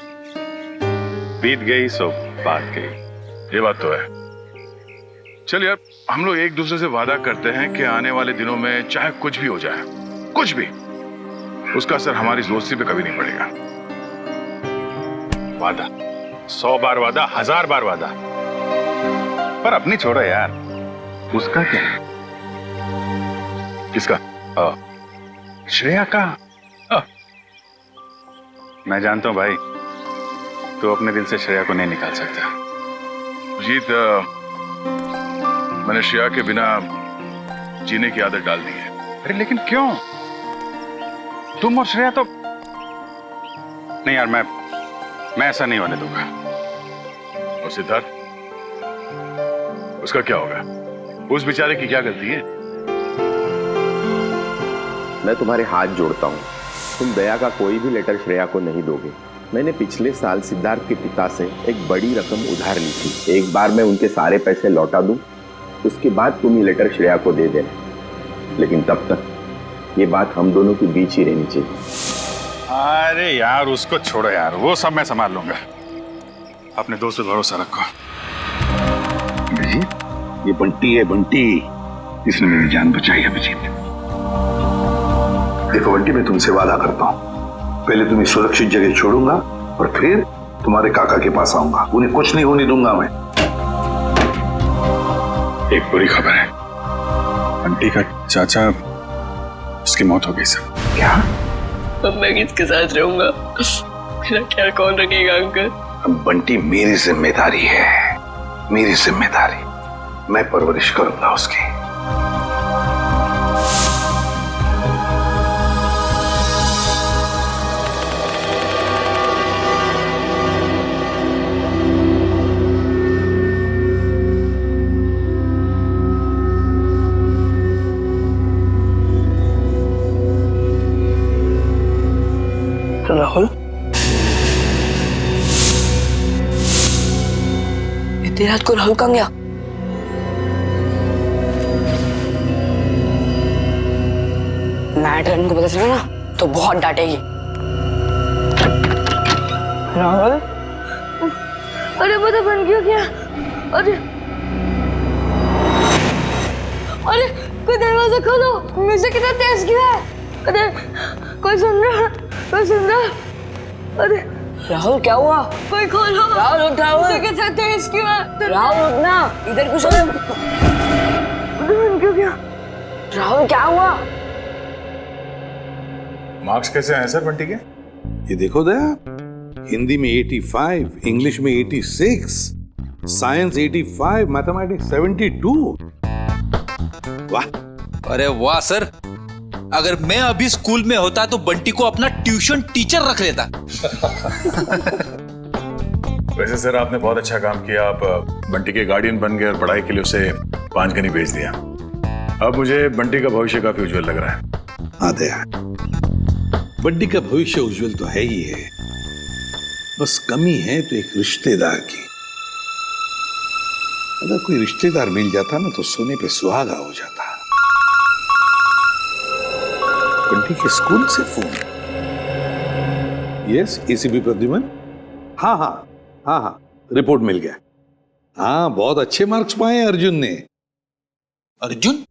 बीत गई सो बात गई, ये बात तो है। चल यार, हम लोग एक दूसरे से वादा करते हैं कि आने वाले दिनों में चाहे कुछ भी हो जाए, कुछ भी, उसका असर हमारी दोस्ती पे कभी नहीं पड़ेगा। वादा, 100 बार वादा, 1000 बार वादा। पर अपनी छोड़ो यार, उसका क्या है? किसका? श्रेया का। मैं जानता हूं भाई, तो अपने दिल से श्रेया को नहीं निकाल सकता। जीत, मैंने श्रेया के बिना जीने की आदत डाल दी है। अरे लेकिन क्यों? तुम और श्रेया तो नहीं यार, मैं ऐसा नहीं होने दूंगा। और सिद्धार्थ, उसका क्या होगा? उस बेचारे की क्या गलती है? मैं तुम्हारे हाथ जोड़ता हूं, तुम दया का कोई भी लेटर श्रेया को नहीं दोगे। मैंने पिछले साल सिद्धार्थ के पिता से एक बड़ी रकम उधार ली थी। एक बार मैं उनके सारे पैसे लौटा दूं, उसके बाद तुम ये लेटर श्रेया को दे देना। लेकिन तब तक ये बात हम दोनों के बीच ही रहनी चाहिए। अरे यार, उसको छोड़ो यार, वो सब मैं संभाल लूंगा। अपने दोस्त पे भरोसा रखो। अभिजीत, ये बंटी है, बंटी, इसने मेरी जान बचाई है। अभिजीत देखो बंटी, मैं तुमसे वादा करता हूँ, पहले तुम्हें सुरक्षित जगह छोड़ूंगा और फिर तुम्हारे काका के पास आऊंगा। उन्हें कुछ नहीं होने दूंगा मैं। एक बुरी खबर है, बंटी का चाचा, उसकी मौत हो गई सर। क्या? अब मैं किसके साथ रहूंगा? मेरा ख्याल कौन रखेगा अंकल? अब बंटी मेरी जिम्मेदारी है, मेरी जिम्मेदारी। मैं परवरिश करूंगा उसकी। राहुल, इतनी रात को राहुल कहाँ गया? मैडम को पता चला ना तो बहुत डांटेगी। राहुल, अरे वो तो बन क्यों गया? अरे कोई दरवाजा खोलो, म्यूजिक कितना तेज क्यों है? अरे कोई सुन रहा? कोई सुन रहा? अरे राहुल, क्या हुआ? कोई खोलो। राहुल उठ, राहुल। म्यूजिक कितना तेज क्यों है? राहुल उठना, इधर कुछ बन क्यों गया? राहुल, क्या हुआ? मार्क्स कैसे आए सर बंटी के? ये देखो दया, हिंदी में 85, इंग्लिश में 86, साइंस 85, मैथमेटिक्स 72। वाह! अरे वाह सर, अगर मैं अभी स्कूल में होता तो बंटी को अपना ट्यूशन टीचर रख लेता। वैसे सर, आपने बहुत अच्छा काम किया। आप बंटी के गार्डियन बन गए और पढ़ाई के लिए उसे पांचगनी भेज दिया। अब मुझे बंटी का भविष्य काफी उज्जवल लग रहा है। हाँ दया, बंटी का भविष्य उज्जवल तो है ही है, बस कमी है तो एक रिश्तेदार की। अगर कोई रिश्तेदार मिल जाता ना तो सोने पे सुहागा हो जाता। बंटी के स्कूल से फोन। Yes, ACP Pradyuman. हाँ हाँ हाँ हाँ, रिपोर्ट मिल गया। हाँ, बहुत अच्छे मार्क्स पाए अर्जुन ने। अर्जुन?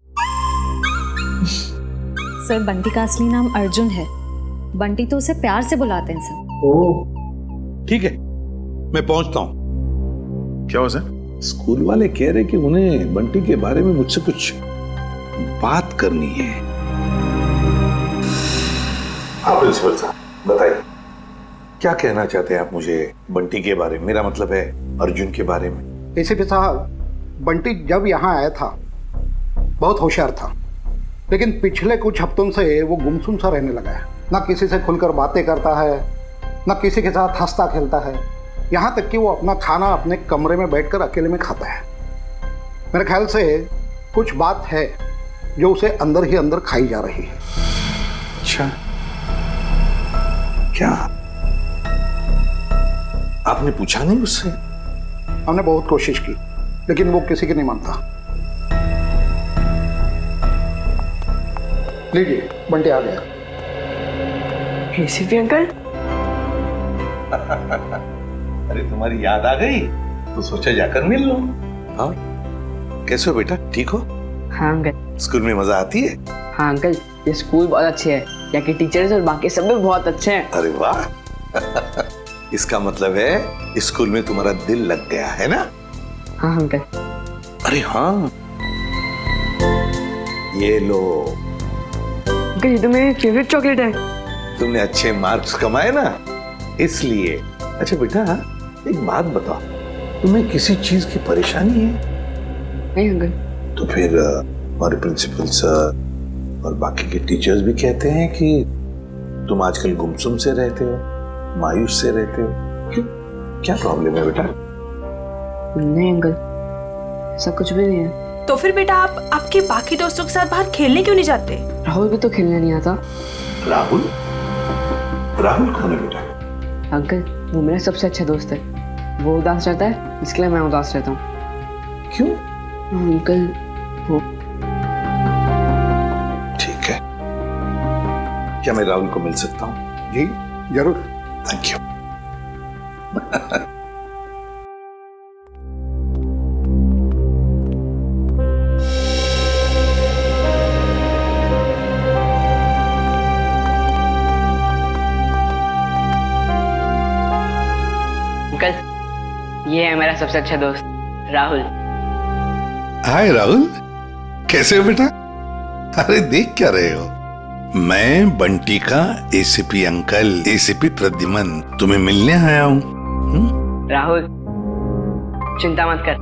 सर, बंटी का असली नाम अर्जुन है। बंटी तो उसे प्यार से बुलाते हैं सर। ओह, ठीक है, मैं पहुंचता हूं। क्या हो सर? स्कूल वाले कह रहे कि उन्हें बंटी के बारे में मुझसे कुछ बात करनी है। हाँ प्रिंसिपल साहब, बताइए क्या कहना चाहते हैं आप मुझे बंटी के बारे में? मेरा मतलब है अर्जुन के बारे में। एसीपी साहब, बंटी जब यहाँ आया था बहुत होशियार था, लेकिन पिछले कुछ हफ्तों से वो गुमसुम सा रहने लगा है। ना किसी से खुलकर बातें करता है, ना किसी के साथ हंसता खेलता है, यहाँ तक कि वो अपना खाना अपने कमरे में बैठकर अकेले में खाता है। मेरे ख्याल से कुछ बात है जो उसे अंदर ही अंदर खाई जा रही है। अच्छा, क्या? आपने पूछा नहीं उससे? हमने बहुत कोशिश की, लेकिन वो किसी की नहीं मानता। लीजिए, बंटी आ गया। ACP uncle. अरे तुम्हारी याद आ गई तो सोचा जाकर मिल लो। हाँ, कैसे हो बेटा, ठीक हो? हाँ अंकल। स्कूल में मजा आती है? हाँ अंकल, ये स्कूल बहुत अच्छे है, यहाँ के टीचर्स और बाकी सब भी बहुत अच्छे हैं। अरे वाह। इसका मतलब है स्कूल में तुम्हारा दिल लग गया है ना? हाँ अंकल। अरे हाँ, ये लो। अंकल ये तो मेरी फेवरेट चॉकलेट है। तुमने अच्छे मार्क्स कमाए ना, इसलिए। अच्छा बेटा, एक बात बताओ, तुम्हें किसी चीज की परेशानी है? नहीं अंकल। तो फिर हमारे प्रिंसिपल सर और बाकी के टीचर्स भी कहते हैं कि तुम आजकल गुमसुम से रहते हो, मायूस से रहते हो। क्यों, क्या प्रॉब्लम है बेटा? नहीं अंकल, ऐसा कुछ भी नहीं है। तो फिर बेटा आप आपके बाकी दोस्तों के साथ बाहर खेलने क्यों नहीं जाते? राहुल भी तो खेलने नहीं आता। राहुल? राहुल कौन है बेटा? अंकल वो मेरा सबसे अच्छा दोस्त है, वो उदास रहता है इसके लिए मैं उदास रहता हूँ। क्यों? अंकल वो। ठीक है, क्या मैं राहुल को मिल सकता हूँ? जी जरूर। Thank you. अंकल ये है मेरा सबसे अच्छा दोस्त राहुल। हाय राहुल, कैसे हो बेटा? अरे देख क्या रहे हो? मैं बंटी का एसीपी अंकल, एसीपी प्रद्युमन तुम्हें मिलने आया हूँ। राहुल चिंता मत कर,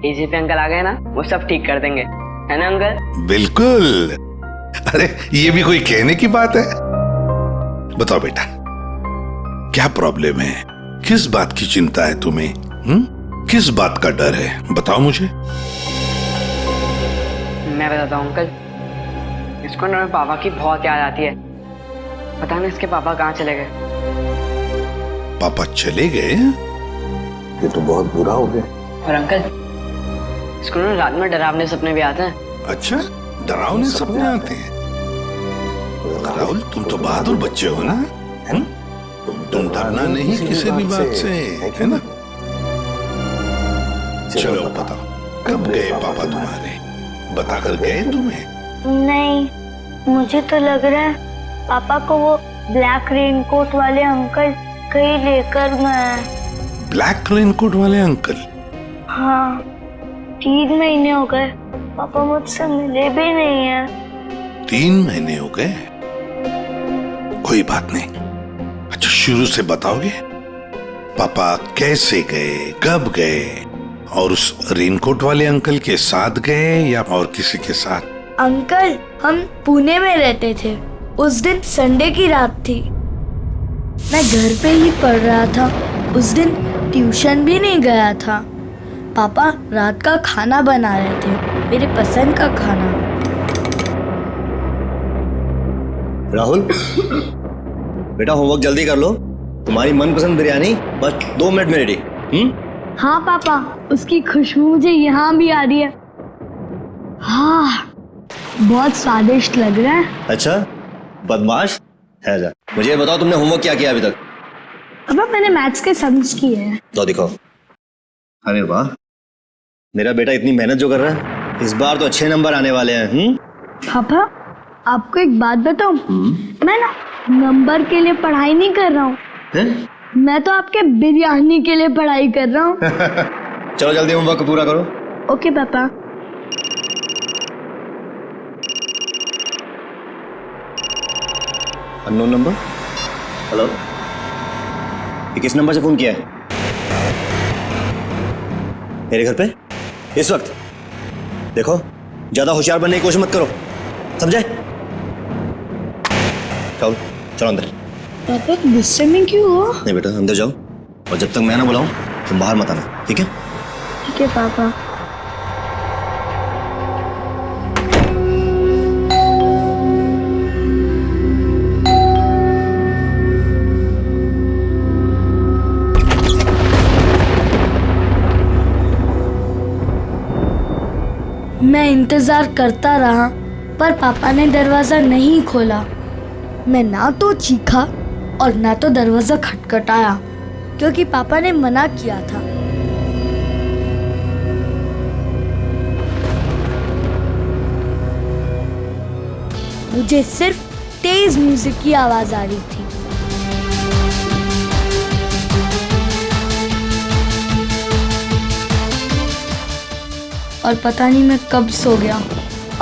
एसीपी अंकल आ गए ना, वो सब ठीक कर देंगे, है ना अंकल? बिल्कुल। अरे ये भी कोई कहने की बात है? बताओ बेटा, क्या प्रॉब्लम है? किस बात की चिंता है तुम्हें? किस बात का डर है? बताओ मुझे। मैं बताता हूँ अंकल, इसको ना मेरे पापा की बहुत याद आती है। पता नहीं इसके पापा कहाँ चले गए। पापा चले गए? ये तो बहुत बुरा हो गया। और अंकल इसको ना रात में डरावने सपने भी आते हैं। अच्छा, डरावने सपने आते हैं? राहुल तुम तो बहादुर बच्चे हो ना, तुम डरना नहीं किसी भी बात से, है ना? चलो बताओ, कब गए पापा तुम्हारे? बताकर गए तुम्हें? नहीं, मुझे तो लग रहा है पापा को वो ब्लैक रेनकोट वाले अंकल कहीं लेकर गए। ब्लैक रेनकोट वाले अंकल? हाँ, 3 महीने हो गए पापा मुझसे मिले भी नहीं है। 3 महीने हो गए? कोई बात नहीं। अच्छा शुरू से बताओगे, पापा कैसे गए, कब गए, और उस रेनकोट वाले अंकल के साथ गए या और किसी के साथ? अंकल हम पुणे में रहते थे, उस दिन संडे की रात थी, मैं घर पे ही पढ़ रहा था, उस दिन ट्यूशन भी नहीं गया था। पापा रात का खाना बना रहे थे, मेरे पसंद का खाना। राहुल बेटा होमवर्क जल्दी कर लो, तुम्हारी मनपसंद बिरयानी बस 2 मिनट में रेडी। हाँ पापा, उसकी खुशबू मुझे यहाँ भी आ रही है। हाँ बहुत स्वादिष्ट लग रहा है। अच्छा बदमाश है जा, मुझे बताओ तुमने होमवर्क क्या किया अभी तक? पापा मैंने मैथ्स के सम्स किए हैं। तो दिखाओ। अरे वाह, मेरा बेटा इतनी मेहनत जो कर रहा है, इस बार तो अच्छे नंबर आने वाले हैं। पापा आपको एक बात बताऊं, मैं ना नंबर के लिए पढ़ाई नहीं कर रहा हूँ, मैं तो आपके बिरयानी के लिए पढ़ाई कर रहा हूँ। चलो जल्दी होमवर्क पूरा करो। ओके पापा। Unknown number. हेलो, ये किस नंबर से फोन किया है? मेरे घर पे इस वक्त? देखो ज्यादा होशियार बनने की कोशिश मत करो, समझे? चलो चलो अंदर। पापा गुस्से में क्यों हो? नहीं बेटा अंदर जाओ, और जब तक मैं ना बुलाऊं तुम बाहर मत आना, ठीक है? ठीक है पापा। मैं इंतजार करता रहा, पर पापा ने दरवाजा नहीं खोला। मैं ना तो चीखा और ना तो दरवाजा खटखटाया, क्योंकि पापा ने मना किया था। मुझे सिर्फ तेज म्यूजिक की आवाज आ रही थी। और पता नहीं मैं कब सो गया,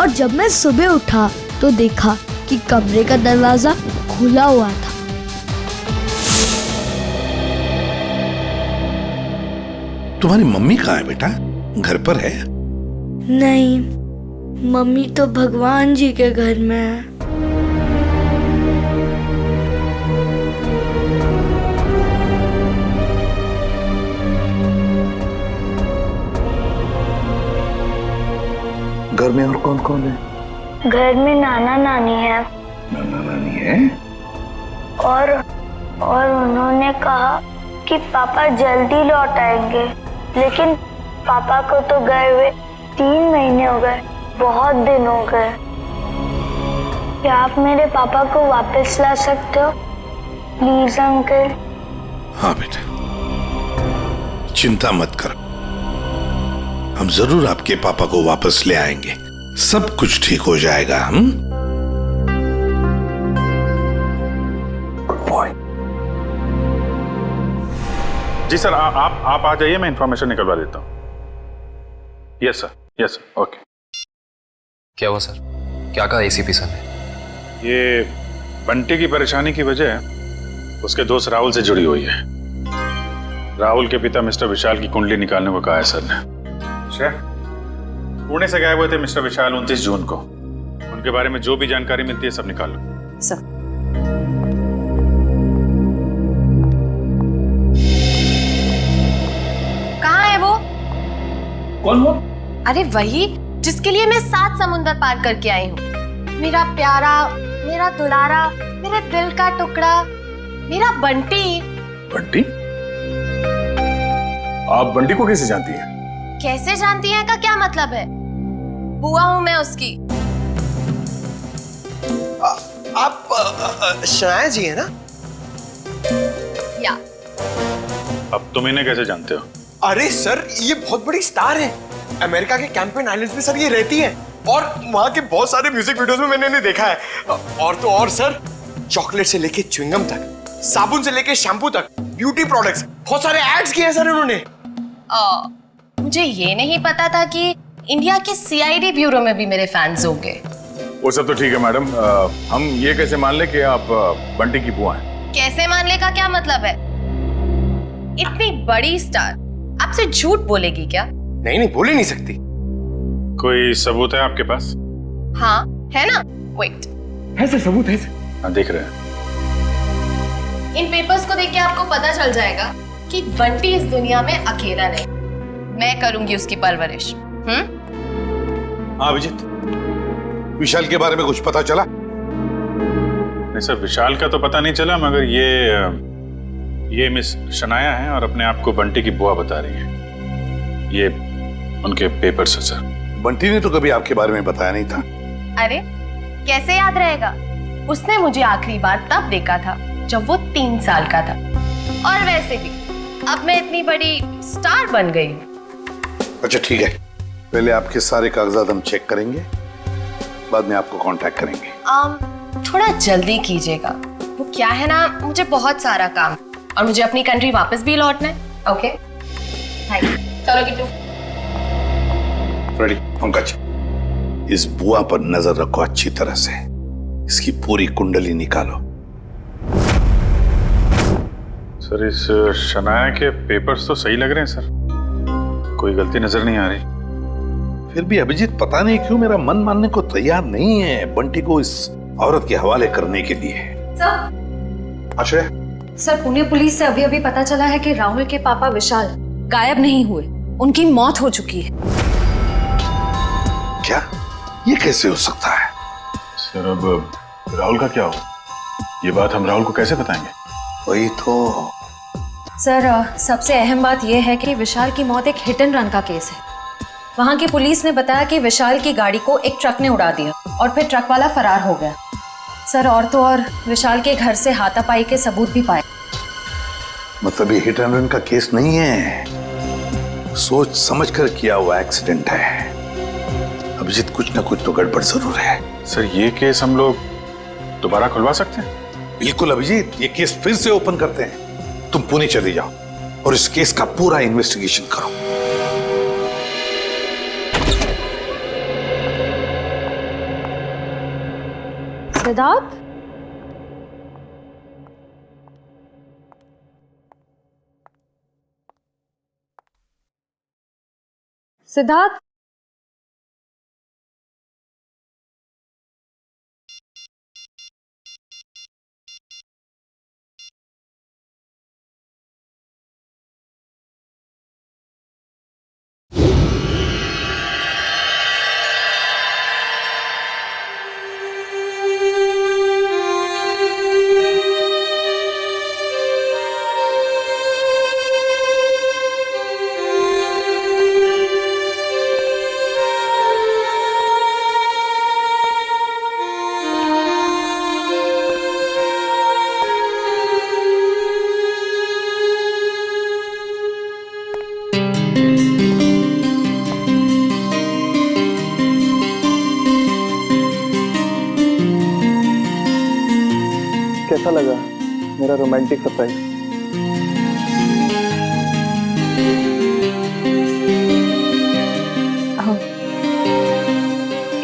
और जब मैं सुबह उठा तो देखा कि कमरे का दरवाजा खुला हुआ था। तुम्हारी मम्मी कहाँ है बेटा? घर पर है? नहीं, मम्मी तो भगवान जी के घर में है। घर में और कौन कौन है? घर में नाना नानी है। नाना नानी है? और उन्होंने कहा कि पापा जल्दी लौट आएंगे, लेकिन पापा को तो गए हुए 3 महीने हो गए, बहुत दिन हो गए। क्या आप मेरे पापा को वापस ला सकते हो प्लीज अंकल? हाँ बेटा, चिंता मत कर, हम जरूर आपके पापा को वापस ले आएंगे। सब कुछ ठीक हो जाएगा। हम गुड बॉय। जी सर, आप आ जाइए, मैं इंफॉर्मेशन निकलवा देता हूँ। Yes sir, okay. क्या हुआ सर? क्या कहा एसीपी सर ने? ये बंटी की परेशानी की वजह उसके दोस्त राहुल से जुड़ी हुई है। राहुल के पिता मिस्टर विशाल की कुंडली निकालने को कहा है सर ने। पुणे से गायब हुए थे मिस्टर विशाल 29 जून को। उनके बारे में जो भी जानकारी मिलती है सब निकालो। सर। कहाँ है वो? कौन वो? अरे वही जिसके लिए मैं 7 समुंदर पार करके आई हूँ। मेरा प्यारा, मेरा दुलारा, मेरे दिल का टुकड़ा, मेरा बंटी। बंटी? आप बंटी को कैसे जानती हैं? कैसे जानती हैं का क्या मतलब है? बुआ हूं मैं उसकी। आप शनाया जी है ना? या। अब तुम इन्हें कैसे जानते हो? अरे सर, ये बहुत बड़ी स्टार है। अमेरिका के कैंपेन आइलैंड्स में सर ये रहती है, और वहां के बहुत सारे म्यूजिक वीडियोस में मैंने इन्हें देखा है। और तो और सर, चॉकलेट से लेके च्युइंगम तक, साबुन से लेके शैम्पू तक, ब्यूटी प्रोडक्ट्स, बहुत सारे एड्स किए हैं सर इन्होंने। मुझे ये नहीं पता था कि इंडिया के सीआईडी ब्यूरो में भी मेरे फैंस होंगे। वो सब तो ठीक है मैडम, हम ये कैसे मान ले कि आप बंटी की बुआ हैं? कैसे मान ले का क्या मतलब है? इतनी बड़ी स्टार आपसे झूठ बोलेगी क्या? नहीं, बोल ही नहीं सकती। कोई सबूत है आपके पास? हाँ है ना, वेट। है सर, सबूत है सर। हाँ, देख रहे हैं। इन पेपर्स को देख के आपको पता चल जाएगा कि बंटी इस दुनिया में अकेला नहीं, मैं करूंगी उसकी परवरिश। हाँ अभिजीत, विशाल के बारे में कुछ पता चला? नहीं सर, विशाल का तो पता नहीं चला, मगर ये मिस शनाया है और अपने आप को बंटी की बुआ बता रही है। ये उनके पेपर्स है सर। बंटी ने तो कभी आपके बारे में बताया नहीं था। अरे कैसे याद रहेगा? उसने मुझे आखिरी बार तब देखा था जब वो 3 साल का था। और वैसे भी अब मैं इतनी बड़ी स्टार बन गई हूँ। अच्छा ठीक है, पहले आपके सारे कागजात हम चेक करेंगे, बाद में आपको कांटेक्ट करेंगे। थोड़ा जल्दी कीजिएगा, वो क्या है ना, मुझे बहुत सारा काम और मुझे अपनी कंट्री वापस भी लौटना है। Okay thank you. चलो किट्टू। रेडी पंकज, इस बुआ पर नजर रखो अच्छी तरह से, इसकी पूरी कुंडली निकालो। सर, इस शनाया के पेपर्स तो सही लग रहे हैं सर, कोई गलती नजर नहीं आ रही। फिर भी अभिजीत, पता नहीं क्यों मेरा मन मानने को तैयार नहीं है बंटी को इस औरत के हवाले करने के लिए। सर, आश्रय। सर, पुणे पुलिस से अभी अभी पता चला है कि राहुल के पापा विशाल गायब नहीं हुए, उनकी मौत हो चुकी है। क्या? ये कैसे हो सकता है? सर, अब राहुल का क्या हो? ये बात हम राहुल को कैसे बताएंगे? वही तो। सर, सबसे अहम बात यह है कि विशाल की मौत एक हिट एंड रन का केस है। वहाँ की पुलिस ने बताया कि विशाल की गाड़ी को एक ट्रक ने उड़ा दिया और फिर ट्रक वाला फरार हो गया। सर, और तो और विशाल के घर से हाथापाई के सबूत भी पाए। मतलब ये हिट एंड रन का केस नहीं है, सोच समझ कर किया हुआ एक्सीडेंट है। अभिजीत, कुछ ना कुछ तो गड़बड़ जरूर है। सर, ये केस हम लोग दोबारा खुलवा सकते हैं? बिल्कुल अभिजीत, ये केस फिर से ओपन करते हैं। तुम पुणे चले जाओ और इस केस का पूरा इन्वेस्टिगेशन करो। सिद्धार्थ, सिद्धार्थ, कैसा लगा मेरा रोमांटिक सरप्राइज?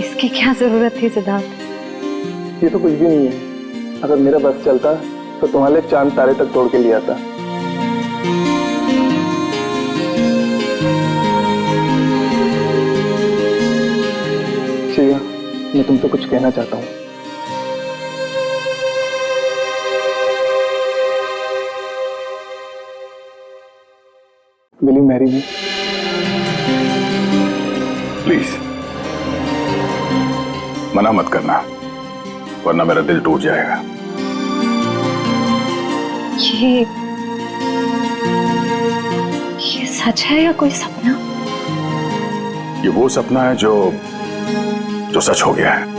इसकी क्या जरूरत थी सिद्धार्थ? ये तो कुछ भी नहीं है। अगर मेरा बस चलता तो तुम्हारे लिए चांद तारे तक तोड़ के ले आता। श्रेया, मैं तुमसे कुछ कहना चाहता हूँ। Will you marry me? Please मना मत करना, वरना मेरा दिल टूट जाएगा। ये सच है या कोई सपना? ये वो सपना है जो सच हो गया है।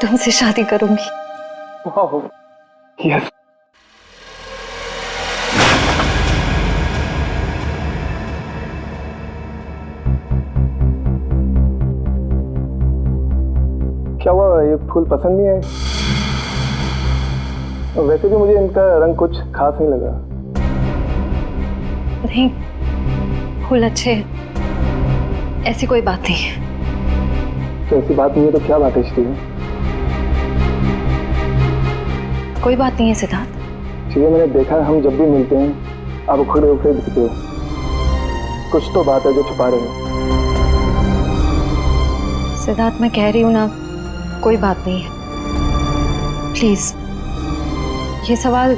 तुमसे शादी करूंगी। यस। क्या हुआ, ये फूल पसंद नहीं आए? वैसे भी मुझे इनका रंग कुछ खास नहीं लगा। नहीं, फूल अच्छे हैं, ऐसी कोई बात नहीं है। तो ऐसी बात नहीं है तो क्या बात है श्रेया? कोई बात नहीं है सिद्धार्थ। श्रेया, मैंने देखा है हम जब भी मिलते हैं आप उखड़े उखड़े दिखते हो। कुछ तो बात है जो छुपा रहे हो। सिद्धार्थ, मैं कह रही हूँ ना, कोई बात नहीं है। प्लीज ये सवाल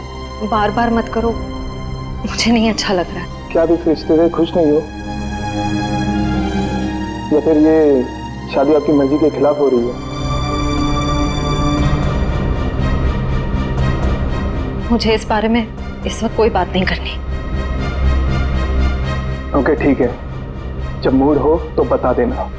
बार बार मत करो, मुझे नहीं अच्छा लग रहा है। क्या आप इस रिश्ते से खुश नहीं हो, या फिर ये शादी आपकी मर्जी के खिलाफ हो रही है? मुझे इस बारे में इस वक्त कोई बात नहीं करनी। ओके ठीक है, जब मूड हो तो बता देना।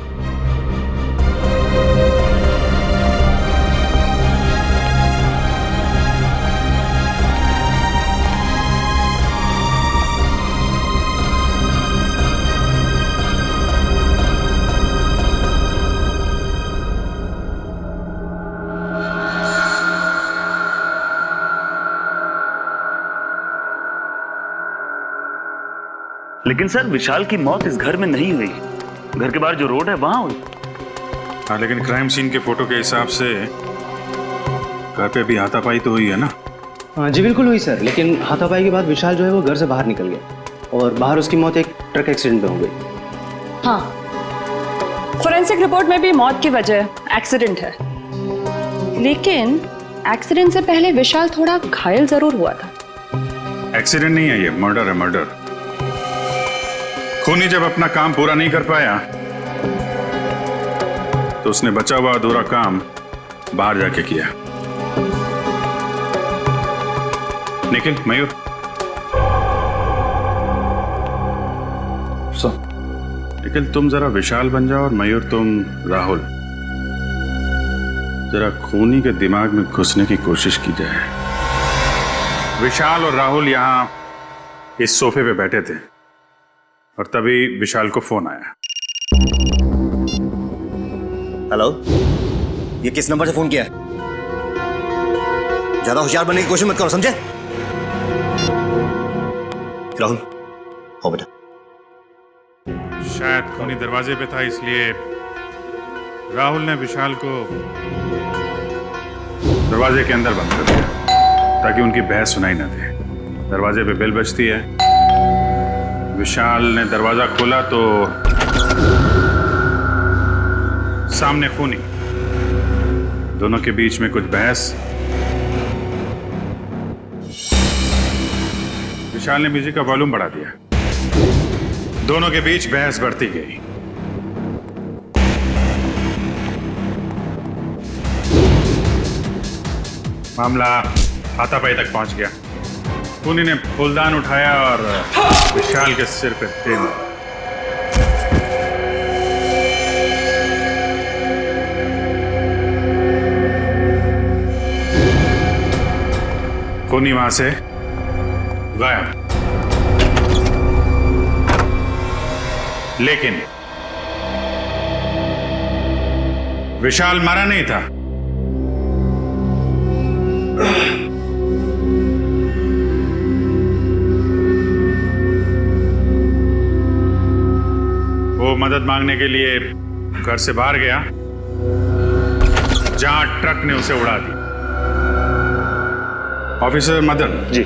लेकिन सर, विशाल की मौत इस घर में नहीं हुई, घर के बाहर जो रोड है वहां हुई। हाँ, लेकिन क्राइम सीन के फोटो के हिसाब से घर पे भी हाथापाई तो हुई है ना। जी बिल्कुल हुई सर, लेकिन हाथापाई के बाद विशाल जो है वो घर से बाहर निकल गया और बाहर उसकी मौत एक ट्रक एक्सीडेंट में हो गई। हाँ, फोरेंसिक रिपोर्ट में भी मौत की वजह एक्सीडेंट है, लेकिन एक्सीडेंट से पहले विशाल थोड़ा घायल जरूर हुआ था। एक्सीडेंट नहीं है, ये मर्डर है, मर्डर। खूनी जब अपना काम पूरा नहीं कर पाया तो उसने बचा हुआ अधूरा काम बाहर जाके किया। निखिल, मयूर, निखिल तुम जरा विशाल बन जाओ और मयूर तुम राहुल। जरा खूनी के दिमाग में घुसने की कोशिश की जाए। विशाल और राहुल यहां इस सोफे पे बैठे थे और तभी विशाल को फोन आया। हेलो, ये किस नंबर से फोन किया है? ज्यादा होशियार बनने की कोशिश मत करो, समझे? राहुल, हो बेटा। शायद खूनी दरवाजे पे था, इसलिए राहुल ने विशाल को दरवाजे के अंदर बंद कर दिया ताकि उनकी बहस सुनाई न दे। दरवाजे पे बेल बजती है। विशाल ने दरवाजा खोला तो सामने खूनी, दोनों के बीच में कुछ बहस। विशाल ने म्यूजिक का वॉल्यूम बढ़ा दिया। दोनों के बीच बहस बढ़ती गई। मामला हाथापाई तक पहुंच गया। खूनी ने फूलदान उठाया और विशाल के सिर पे दे मारा। खूनी वहां से गायब, लेकिन विशाल मारा नहीं था। वो मदद मांगने के लिए घर से बाहर गया जहां ट्रक ने उसे उड़ा दी। ऑफिसर मदन जी,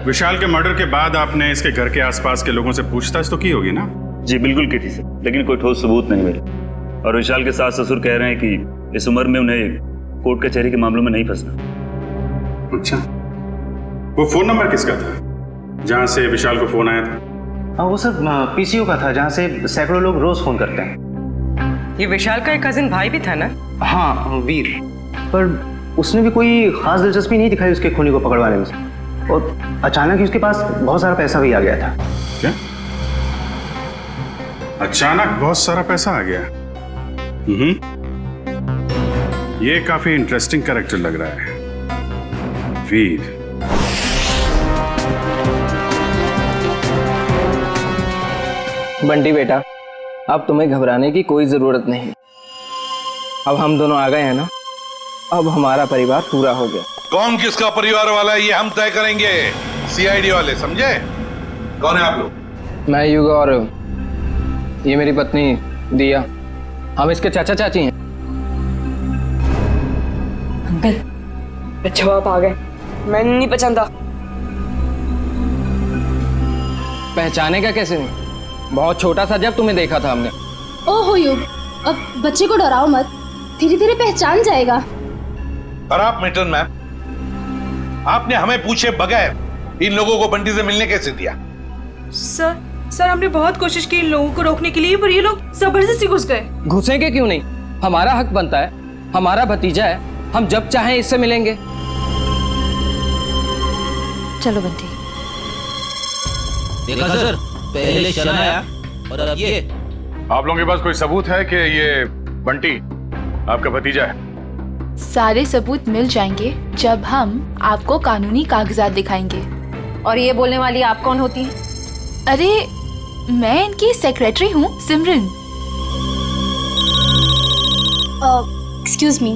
विशाल के मर्डर के बाद आपने इसके घर के आसपास के लोगों से पूछताछ तो की होगी ना? जी बिल्कुल की थी सर, लेकिन कोई ठोस सबूत नहीं मिले। और विशाल के सास ससुर कह रहे हैं कि इस उम्र में उन्हें कोर्ट कचहरी के मामलों में नहीं फंसना। अच्छा, वो फोन नंबर किसका था जहां से विशाल को फोन आया था? हाँ, वो सब पीसीओ का था जहाँ से सैकड़ों लोग रोज फोन करते हैं। ये विशाल का एक कजिन भाई भी था ना? हाँ, वीर, पर उसने भी कोई खास दिलचस्पी नहीं दिखाई उसके खूनी को पकड़वाने में, और अचानक ही उसके पास बहुत सारा पैसा भी आ गया था। क्या? अचानक बहुत सारा पैसा आ गया? ये काफी इंटरेस्टिंग कैरेक्टर लग रहा है, वीर। बंटी बेटा, अब तुम्हें घबराने की कोई जरूरत नहीं। अब हम दोनों आ गए हैं ना, अब हमारा परिवार पूरा हो गया। कौन किसका परिवार वाला है ये हम तय करेंगे, सीआईडी वाले, समझे? कौन है आप लोग? मैं युग और ये मेरी पत्नी दिया, हम इसके चाचा चाची हैं। अंकल, अच्छा आप आ गए, मैं नहीं पहचानता। पहचाने का कैसे नहीं, बहुत छोटा सा जब तुम्हें देखा था हमने। ओहो युग, अब बच्चे को डराओ मत, धीरे धीरे पहचान जाएगा। और आप मिल्टन मैम, आपने हमें पूछे बगैर इन लोगों को बंटी से मिलने कैसे दिया? सर हमने बहुत कोशिश की इन लोगों को रोकने के लिए, पर ये लोग जबरदस्ती घुस गए। घुसेंगे क्यों नहीं, हमारा हक बनता है, हमारा भतीजा है, हम जब चाहें इससे मिलेंगे। चलो बंटी। देखा सर, पहले शनाया और अब ये। आप लोगों के पास कोई सबूत है कि ये बंटी आपका भतीजा है? सारे सबूत मिल जाएंगे जब हम आपको कानूनी कागजात दिखाएंगे। और ये बोलने वाली आप कौन होती हैं? अरे, मैं इनकी सेक्रेटरी हूँ, सिमरन। एक्सक्यूज मी,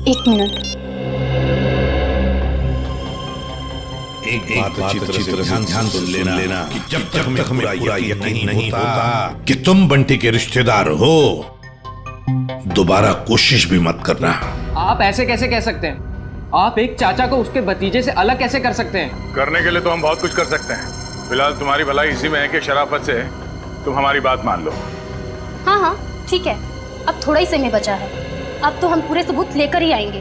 एक मिनट। एक बात अच्छी तरह से ध्यान से लेना कि जब तक हमें पूरा यकीन नहीं होता कि तुम बंटी के रिश्तेदार हो, दोबारा कोशिश भी मत करना। आप ऐसे कैसे कह सकते हैं? आप एक चाचा को उसके भतीजे से अलग कैसे कर सकते हैं? करने के लिए तो हम बहुत कुछ कर सकते हैं। फिलहाल तुम्हारी भलाई इसी में है कि शराफत से तुम हमारी बात मान लो। हाँ हाँ ठीक है, अब थोड़ा ही समय बचा है। अब तो हम पूरे सबूत लेकर ही आएंगे,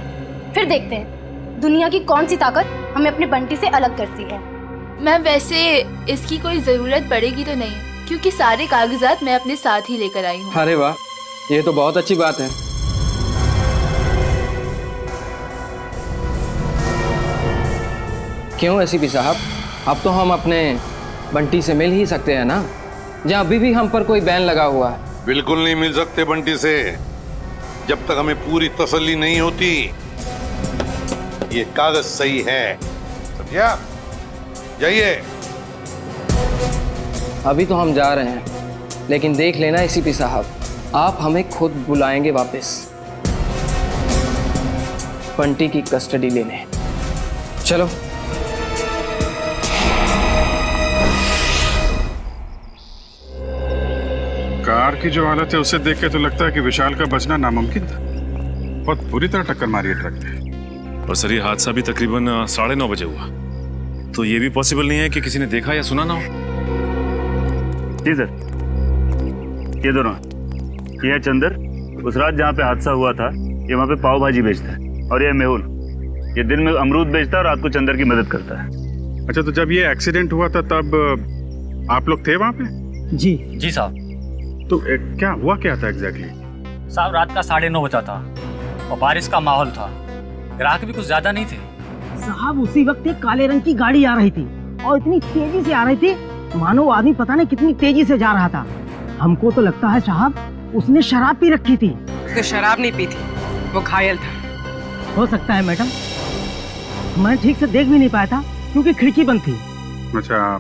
फिर देखते हैं दुनिया की कौन सी ताकत हमें अपने बंटी से अलग करती है। मैम वैसे इसकी कोई ज़रूरत पड़ेगी तो नहीं, क्योंकि सारे कागजात मैं अपने साथ ही लेकर आई हूँ। अरे वाह, ये तो बहुत अच्छी बात है। क्यों एसीपी साहब, अब तो हम अपने बंटी से मिल ही सकते हैं ना, जहाँ अभी भी हम पर कोई बैन लगा हुआ है। बिल्कुल नहीं मिल सकते बंटी से, जब तक हमें पूरी तसल्ली नहीं होती ये कागज सही है। समझा? जाइए। अभी तो हम जा रहे हैं, लेकिन देख लेना एसीपी साहब, आप हमें खुद बुलाएंगे वापस बंटी की कस्टडी लेने। चलो। कार की जो हालत है उसे देख के तो लगता है कि विशाल का बचना नामुमकिन था। बहुत बुरी तरह टक्कर मारी है ट्रक ने। और सर ये हादसा भी तकरीबन 9:30 बजे हुआ, तो ये भी पॉसिबल नहीं है कि किसी ने देखा या सुना ना हो। जी सर, ये दोनों, ये है चंदर, उस रात जहाँ पे हादसा हुआ था ये वहाँ पे पाव भाजी बेचता है, और ये मेहुल, ये दिन में अमरूद बेचता है और रात को चंदर की मदद करता है। अच्छा, तो जब ये एक्सीडेंट हुआ था तब आप लोग थे वहाँ पे? जी साहब। तो क्या हुआ क्या था एग्जैक्टली? साहब रात का 9:30 बजा था और बारिश का माहौल था, ग्राहक भी कुछ ज्यादा नहीं थे। साहब उसी वक्त एक काले रंग की गाड़ी आ रही थी और इतनी तेजी से आ रही थी मानो वो आदमी पता नहीं कितनी तेजी से जा रहा था। हमको तो लगता है साहब उसने शराब पी रखी थी। उसने शराब नहीं पी थी, वो घायल था। हो सकता है मैडम, मैं ठीक से देख भी नहीं पाया था क्योंकि खिड़की बंद थी। अच्छा,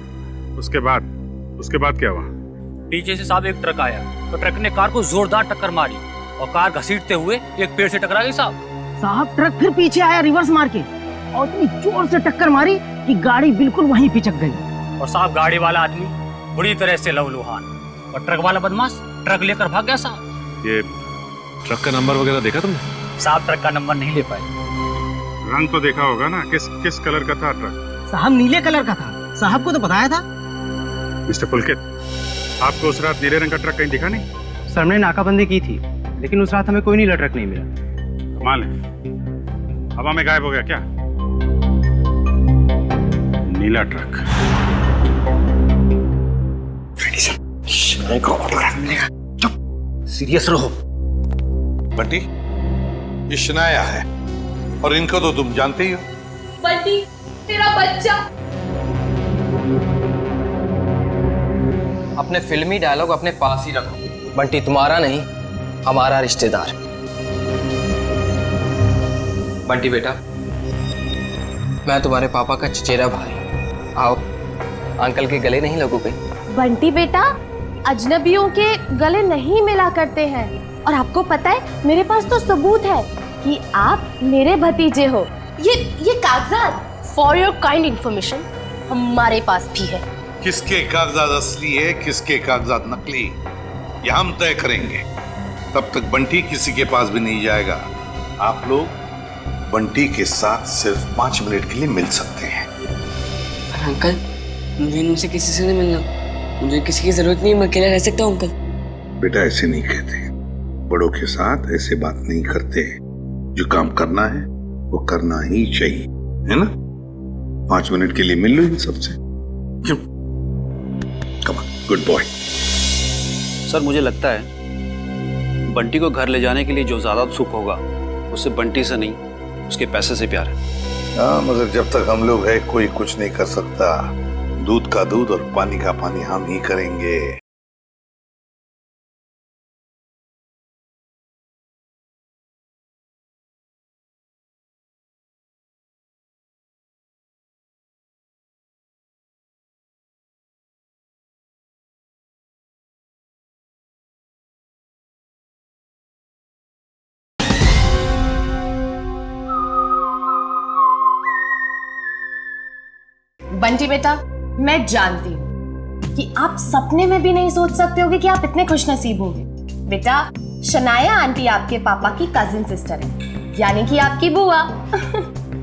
उसके बाद क्या हुआ? पीछे से साहब एक ट्रक आया, तो ट्रक ने कार को जोरदार टक्कर मारी और कार घसीटते हुए एक पेड़ से टकरा गई साहब ट्रक फिर पीछे आया रिवर्स मार के और इतनी जोर से टक्कर मारी कि गाड़ी बिल्कुल वहीं पिचक गई। और साहब गाड़ी वाला आदमी बुरी तरह से लहूलुहान और ट्रक वाला बदमाश ट्रक लेकर भाग गया साहब। ये ट्रक का नंबर वगैरह देखा तुमने? साहब ट्रक का नंबर नहीं ले पाए। रंग तो देखा होगा ना, किस कलर का था ट्रक? साहब नीले कलर का था, साहब को तो बताया था। मिस्टर पुलकित, आपको उस रात नीले रंग का ट्रक कहीं दिखा नहीं? सर हमने नाकाबंदी की थी, लेकिन उस रात हमें कोई नीला ट्रक नहीं मिला। कमाल है, हवा में गायब हो गया क्या नीला ट्रक? सीरियस रहो बंटी, ये शनाया है और इनको तो तुम जानते ही हो। बंटी तेरा बच्चा। अपने फिल्मी डायलॉग अपने पास ही रखो। बंटी तुम्हारा नहीं, हमारा रिश्तेदार। बंटी बेटा, मैं तुम्हारे पापा का चचेरा भाई। आओ, अंकल के गले नहीं लगोगे? बंटी बेटा, अजनबियों के गले नहीं मिला करते हैं, और आपको पता है मेरे पास तो सबूत है कि आप मेरे भतीजे हो। ये कागजात फॉर योर काइंड इंफॉर्मेशन हमारे पास भी है। किसके कागजात असली है, किसके कागजात नकली, ये हम तय करेंगे। तब तक बंटी किसी के पास भी नहीं जाएगा। आप लोग बंटी के साथ सिर्फ 5 मिनट के लिए मिल सकते हैं। अंकल, मुझे इनसे किसी से नहीं मिलना, मुझे किसी की जरूरत नहीं, मैं अकेला रह सकता हूँ अंकल। बेटा ऐसे नहीं कहते, बड़ों के साथ ऐसे बात नहीं करते। जो काम करना है वो करना ही चाहिए, है ना? 5 मिनट के लिए मिल लो इन सबसे। क्यों? Come on, good boy. Sir मुझे लगता है बंटी को घर ले जाने के लिए जो ज्यादा सुख होगा उससे बंटी से नहीं, उसके पैसे से प्यार है। हाँ, मगर जब तक हम लोग हैं कोई कुछ नहीं कर सकता। दूध का दूध और पानी का पानी हम ही करेंगे। बंटी बेटा, मैं जानती हूँ कि आप सपने में भी नहीं सोच सकते होगे कि आप इतने खुशनसीब होंगे। बेटा, शनाया आंटी आपके पापा की कजिन सिस्टर है, यानी कि आपकी बुआ।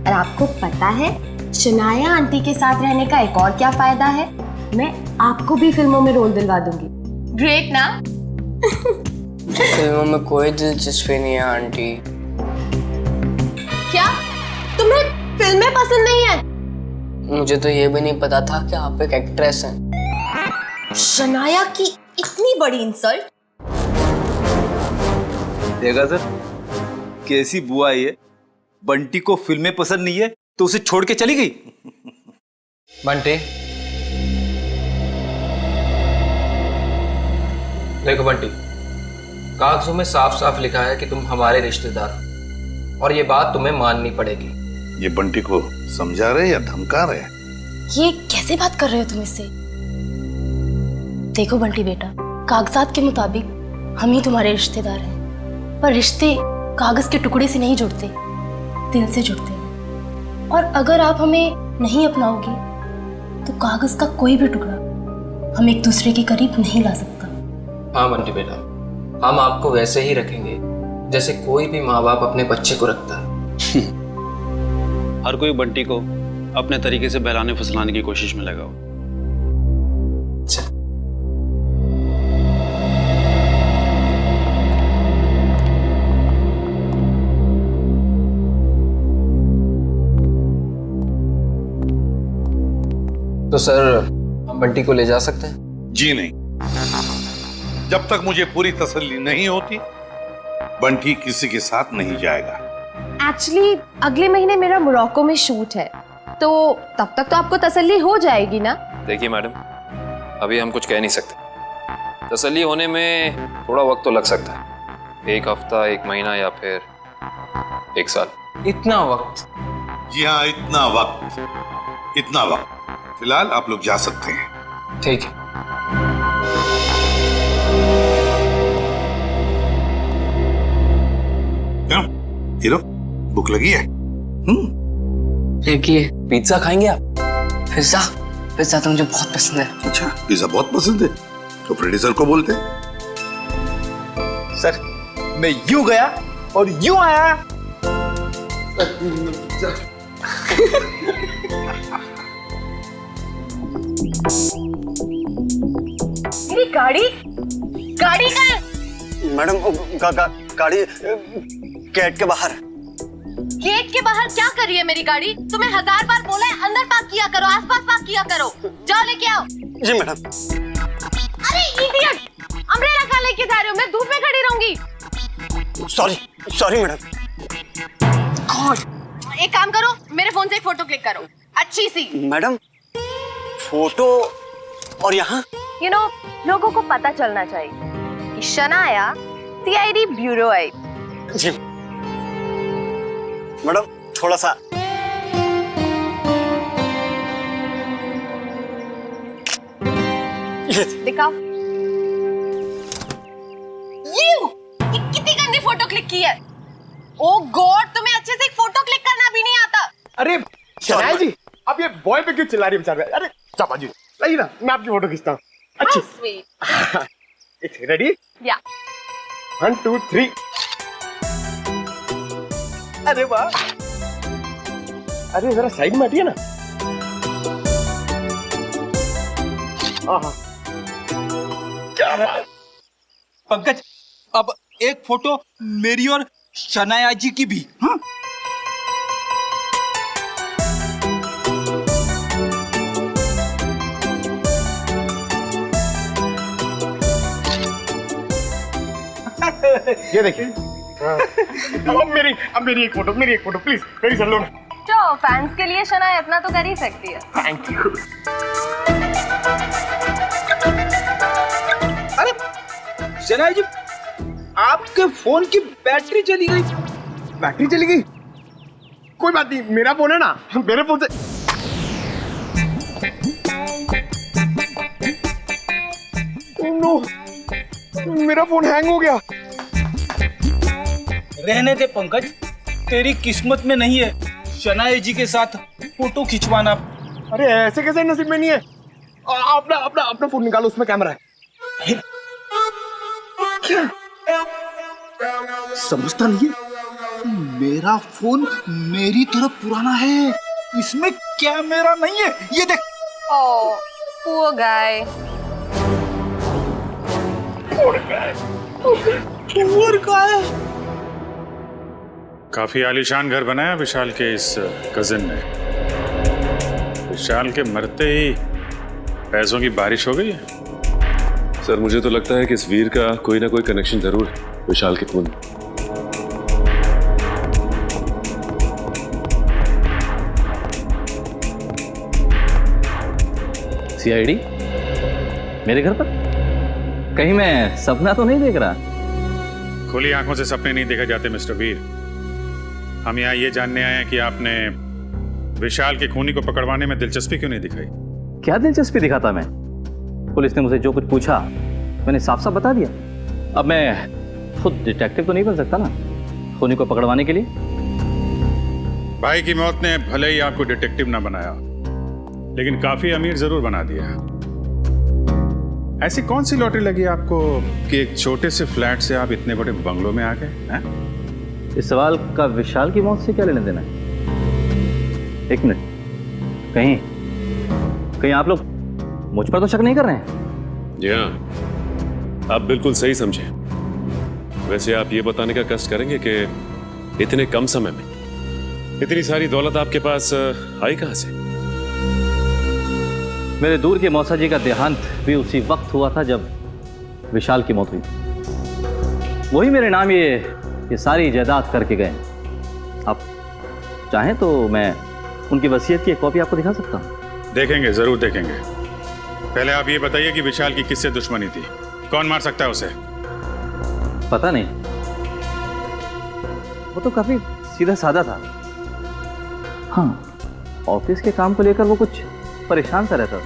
और आपको पता है शनाया आंटी के साथ रहने का एक और क्या फायदा है? मैं आपको भी फिल्मों में रोल दिलवा दूंगी। ग्रेट ना? फिल्मों में कोई दिलचस्पी नहीं है आंटी। क्या तुम्हें फिल्में पसंद नहीं है? मुझे तो ये भी नहीं पता था कि आप एक एक्ट्रेस हैं। शनाया की इतनी बड़ी इंसल्ट। देखा सर, कैसी बुआ है ये। बंटी को फिल्में पसंद नहीं है तो उसे छोड़ के चली गई। बंटी, देखो बंटी, कागजों में साफ साफ लिखा है कि तुम हमारे रिश्तेदार हो और ये बात तुम्हें माननी पड़ेगी। ये बंटी को समझा रहे या धमका रहे? ये कैसे बात कर रहे हो तुम इससे? देखो बंटी बेटा, कागजात के मुताबिक हम ही तुम्हारे रिश्तेदार हैं, पर रिश्ते कागज के टुकड़े से नहीं जुड़ते, दिल से जुड़ते हैं। और अगर आप हमें नहीं अपनाओगे तो कागज का कोई भी टुकड़ा हम एक दूसरे के करीब नहीं ला सकता। हाँ बंटी बेटा, हम आपको वैसे ही रखेंगे जैसे कोई भी माँ बाप अपने बच्चे को रखता है। हर कोई बंटी को अपने तरीके से बहलाने फुसलाने की कोशिश में लगा हो। तो सर, हम बंटी को ले जा सकते हैं? जी नहीं, जब तक मुझे पूरी तसल्ली नहीं होती बंटी किसी के साथ नहीं जाएगा। एक्चुअली अगले महीने मेरा मोरक्को में शूट है, तो तब तक तो आपको तसल्ली हो जाएगी ना? देखिए मैडम, अभी हम कुछ कह नहीं सकते। तसल्ली होने में थोड़ा वक्त तो लग सकता है, एक हफ्ता, एक महीना या फिर एक साल। इतना वक्त? जी हाँ, इतना वक्त। फिलहाल आप लोग जा सकते हैं। ठीक है। क्यों हीरो, भूख लगी है? देखिए, पिज्जा खाएंगे आप? पिज्जा तो मुझे बहुत पसंद है। अच्छा, पिज्जा बहुत पसंद है तो प्रोड्यूसर को बोलते। सर, मैं यूं गया और यूं आया। मेरी गाड़ी कहाँ है? मैडम, गाड़ी गेट के बाहर। गेट के बाहर क्या कर रही है मेरी गाड़ी? तुम्हें 1000 बार बोला है अंदर पार्क किया करो, आसपास पार्क किया करो। जाओ लेके आओ। जी मैडम। अरे इडियट, अम्ब्रेला कहाँ लेके जा रहे हो? मैं धूप में खड़ी रहूंगी। Sorry madam. गॉड, एक काम करो, मेरे फोन से एक फोटो क्लिक करो, अच्छी सी। मैडम, फोटो और यहाँ? लोगों को पता चलना चाहिए कि शनाया सीआईडी ब्यूरो आई। जी मैडम, थोड़ा सा। दिखाओ। ये कितनी गंदी फोटो क्लिक की है। ओ गॉड, तुम्हें अच्छे से एक फोटो क्लिक करना भी नहीं आता। अरे शनाया जी, आप ये बॉय पे क्यों चिल्ला रही है बेचारे? अरे चापा जी, लाइए ना, मैं आपकी फोटो खींचता हूँ। अच्छी। स्वीट। रेडी? या। 1 2 3। अरे वाह। अरे जरा साइड में हटिए ना। क्या बात है। पंकज, अब एक फोटो मेरी और शनाया जी की भी। हाँ? ये देखिए। अब मेरी एक फोटो प्लीज, मेरी चल लो ना। तो फैंस के लिए शनाया इतना तो कर ही सकती है। Thank you. अरे शनाया जी, आपके फोन की बैटरी चली गई। बैटरी चली गई? कोई बात नहीं, मेरा फोन है ना, मेरे फोन से। नो, मेरा फोन हैंग हो गया। रहने दे पंकज, तेरी किस्मत में नहीं है शनाया जी के साथ फोटो खिंचवाना। अरे ऐसे कैसे नसीब में नहीं है? अपना फोन निकालो, उसमें कैमरा है। समझता नहीं है। मेरा फोन मेरी तरफ पुराना है, इसमें कैमरा नहीं है। ये देख। ओह, poor guy. Poor guy. काफी आलीशान घर बनाया विशाल के इस कजिन ने। विशाल के मरते ही पैसों की बारिश हो गई है। सर मुझे तो लगता है कि इस वीर का कोई ना कोई कनेक्शन जरूर है विशाल के खून। सीआईडी मेरे घर पर? कहीं मैं सपना तो नहीं देख रहा? खुली आंखों से सपने नहीं देखे जाते मिस्टर वीर। हम यहाँ ये जानने आए हैं कि आपने विशाल के खूनी को पकड़वाने में दिलचस्पी क्यों नहीं दिखाई? क्या दिलचस्पी दिखाता मैं? पुलिस ने मुझे जो कुछ पूछा मैंने साफ साफ बता दिया। अब मैं खुद डिटेक्टिव तो नहीं बन सकता ना खूनी को पकड़वाने के लिए। भाई की मौत ने भले ही आपको डिटेक्टिव ना बनाया, लेकिन काफी अमीर जरूर बना दिया। ऐसी कौन सी लॉटरी लगी आपको कि एक छोटे से फ्लैट से आप इतने बड़े बंगलों में आ गए? इस सवाल का विशाल की मौत से क्या लेना देना है? एक मिनट, कहीं आप लोग मुझ पर तो शक नहीं कर रहे हैं? जी हाँ, आप बिल्कुल सही समझे। वैसे आप ये बताने का कष्ट करेंगे कि इतने कम समय में इतनी सारी दौलत आपके पास आई कहां से? मेरे दूर के मौसा जी का देहांत भी उसी वक्त हुआ था जब विशाल की मौत हुई। वही मेरे नाम ये सारी जायदाद करके गए। आप चाहें तो मैं उनकी वसीयत की एक कॉपी आपको दिखा सकता हूं। देखेंगे, जरूर देखेंगे। पहले आप ये बताइए कि विशाल की किससे दुश्मनी थी? कौन मार सकता है उसे? पता नहीं, वो तो काफी सीधा साधा था। हाँ, ऑफिस के काम को लेकर वो कुछ परेशान सा रहता था।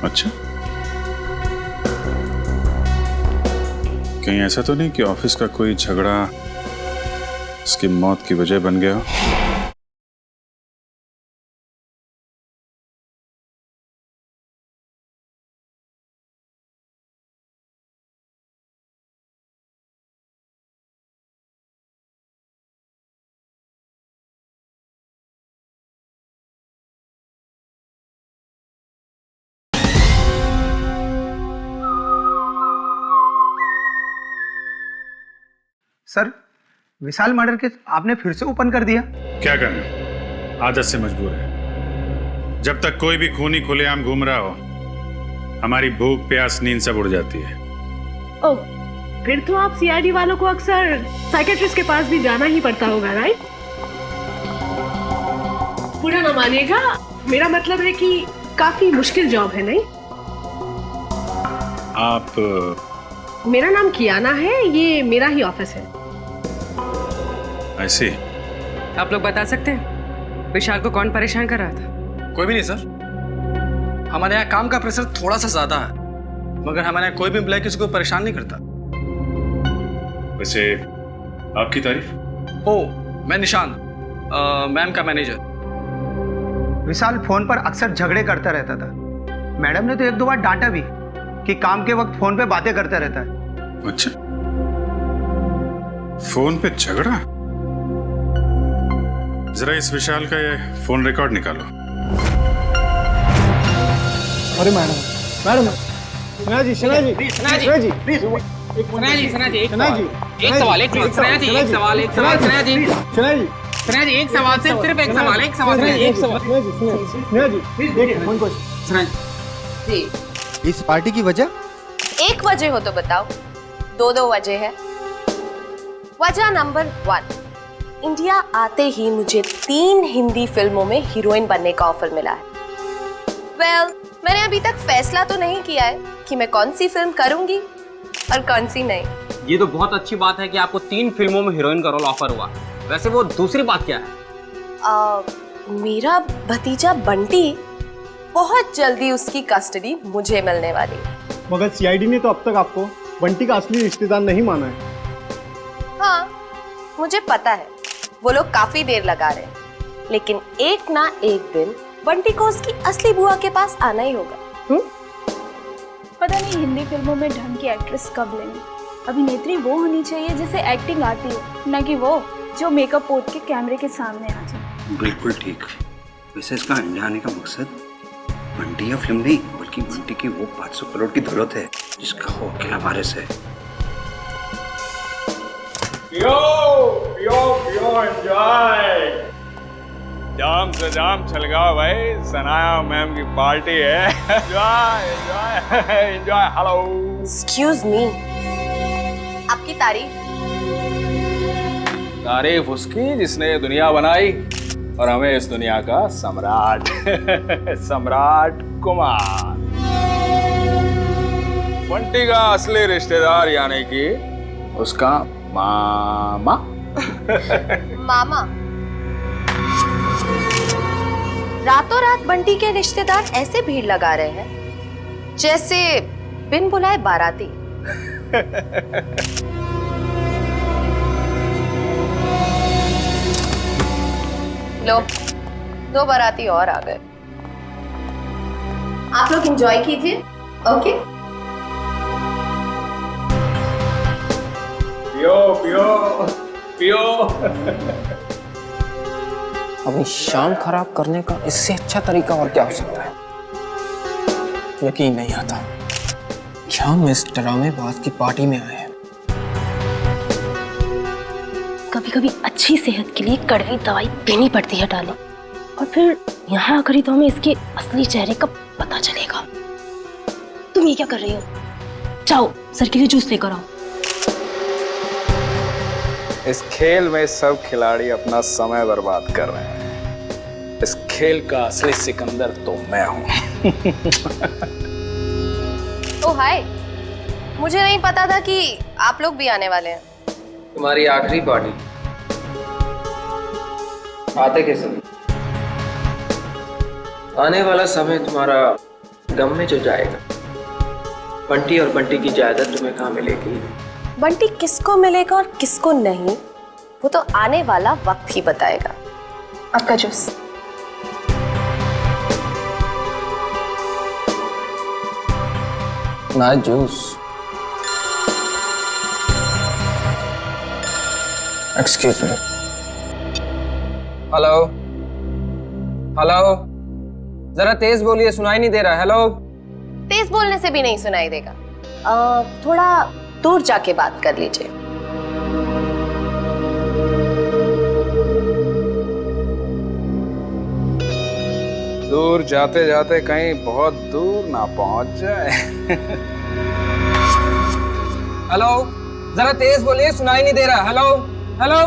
अच्छा, कहीं ऐसा तो नहीं कि ऑफिस का कोई झगड़ा उसकी मौत की वजह बन गया? सर, विशाल मर्डर केस आपने फिर से ओपन कर दिया? क्या करें, आदत से मजबूर है। जब तक कोई भी खूनी खुलेआम घूम रहा हो, हमारी भूख प्यास नींद सब उड़ जाती है। ओह, फिर तो आप सीआईडी वालों को अक्सर साइकेट्रिस्ट के पास भी जाना ही पड़ता होगा, राइट? पूरा ना मानिएगा, मेरा मतलब है कि काफी मुश्किल जॉब है, नहीं? आप? मेरा नाम कियाना है, ये मेरा ही ऑफिस है। ऐसे आप लोग बता सकते हैं विशाल को कौन परेशान कर रहा था? कोई भी नहीं सर। हमारे यहाँ काम का प्रेशर थोड़ा सा ज्यादा है, मगर हमारे यहाँ कोई भी एम्प्लॉय किसी को परेशान नहीं करता। वैसे आपकी तारीफ? ओह, मैं निशान, मैम का मैनेजर। विशाल फोन पर अक्सर झगड़े करता रहता था। मैडम ने तो एक दो बार डांटा भी कि काम के वक्त फोन पे बातें करता रहता है। अच्छा, फोन पे झगड़ा? जरा इस विशाल का ये फोन रिकॉर्ड निकालो। अरे मैडम, सना जी, एक सवाल। इस पार्टी की वजह? एक वजह हो तो बताओ। दो वजह है। वजह नंबर 1, इंडिया आते ही मुझे 3 हिंदी फिल्मों में हीरोइन बनने का ऑफर मिला है। मैंने अभी तक फैसला तो नहीं किया है कि मैं कौन सी फिल्म करूंगी और कौन सी नहीं। ये तो बहुत अच्छी बात है कि आपको 3 फिल्मों में हीरोइन का रोल ऑफर हुआ। वैसे वो दूसरी बात क्या है? मेरा भतीजा बंटी, बहुत जल्दी उसकी कस्टडी मुझे मिलने वाली है। मगर सीआईडी ने तो अब तक आपको बंटी का असली रिश्तेदार नहीं माना है। हाँ, मुझे पता है वो लोग काफी देर लगा रहे हैं, लेकिन एक ना एक दिन बंटी को उसकी असली बुआ के पास आना ही होगा। पता नहीं हिंदी फिल्मों में ढंग की एक्ट्रेस कब लेंगे। अभिनेत्री वो होनी चाहिए जिसे एक्टिंग आती हो, न कि वो जो मेकअप पोत के कैमरे के सामने आ जाए। बिल्कुल ठीक। वैसे इसका इंडिया आने का मकसद बंटी या फिल्म नहीं, बल्कि बंटी की वो 500 करोड़ की दौलत है जिसका वो अकेला वारिस है। पियो पियो पियो, एंजॉय। जाम से जाम छलगाओ भाई, सनाया मैम की पार्टी है। Enjoy enjoy enjoy. Hello, excuse me, आपकी तारीफ उसकी जिसने ये दुनिया बनाई और हमें इस दुनिया का सम्राट सम्राट कुमार। बंटी का असली रिश्तेदार यानी कि उसका मामा। मामा? रातों रात बंटी के रिश्तेदार ऐसे भीड़ लगा रहे हैं जैसे बिन बुलाए बाराती। लो, 2 बाराती और आ गए। आप लोग एंजॉय कीजिए, ओके? पियो पियो पियो। अपनी शाम खराब करने का इससे अच्छा तरीका और क्या हो सकता है? यकीन नहीं आता कि हम इस ड्रामेबाज की पार्टी में आए हैं। कभी कभी अच्छी सेहत के लिए कड़वी दवाई पीनी पड़ती है डालो, और फिर यहाँ आकर ही तो हमें इसके असली चेहरे का पता चलेगा। तुम ये क्या कर रही हो? जाओ सर के लिए जूस लेकर आओ। इस खेल में सब खिलाड़ी अपना समय बर्बाद कर रहे हैं। इस खेल का असली सिकंदर तो मैं हूं। ओ हाय, मुझे नहीं पता था कि आप लोग भी आने वाले हैं। तुम्हारी आखिरी पार्टी आते के समय, आने वाला समय तुम्हारा गम में जो जाएगा। बंटी और बंटी की जायदाद तुम्हें कहाँ मिलेगी? बंटी किसको मिलेगा और किसको नहीं, वो तो आने वाला वक्त ही बताएगा। आपका जूस। ना juice. Excuse me. Hello hello, जरा तेज बोलिए, सुनाई नहीं दे रहा। हेलो। तेज बोलने से भी नहीं सुनाई देगा, थोड़ा दूर जाके बात कर लीजिए। दूर जाते जाते कहीं बहुत दूर ना पहुंच जाए। हेलो, जरा तेज बोलिए, सुनाई नहीं दे रहा। Hello hello.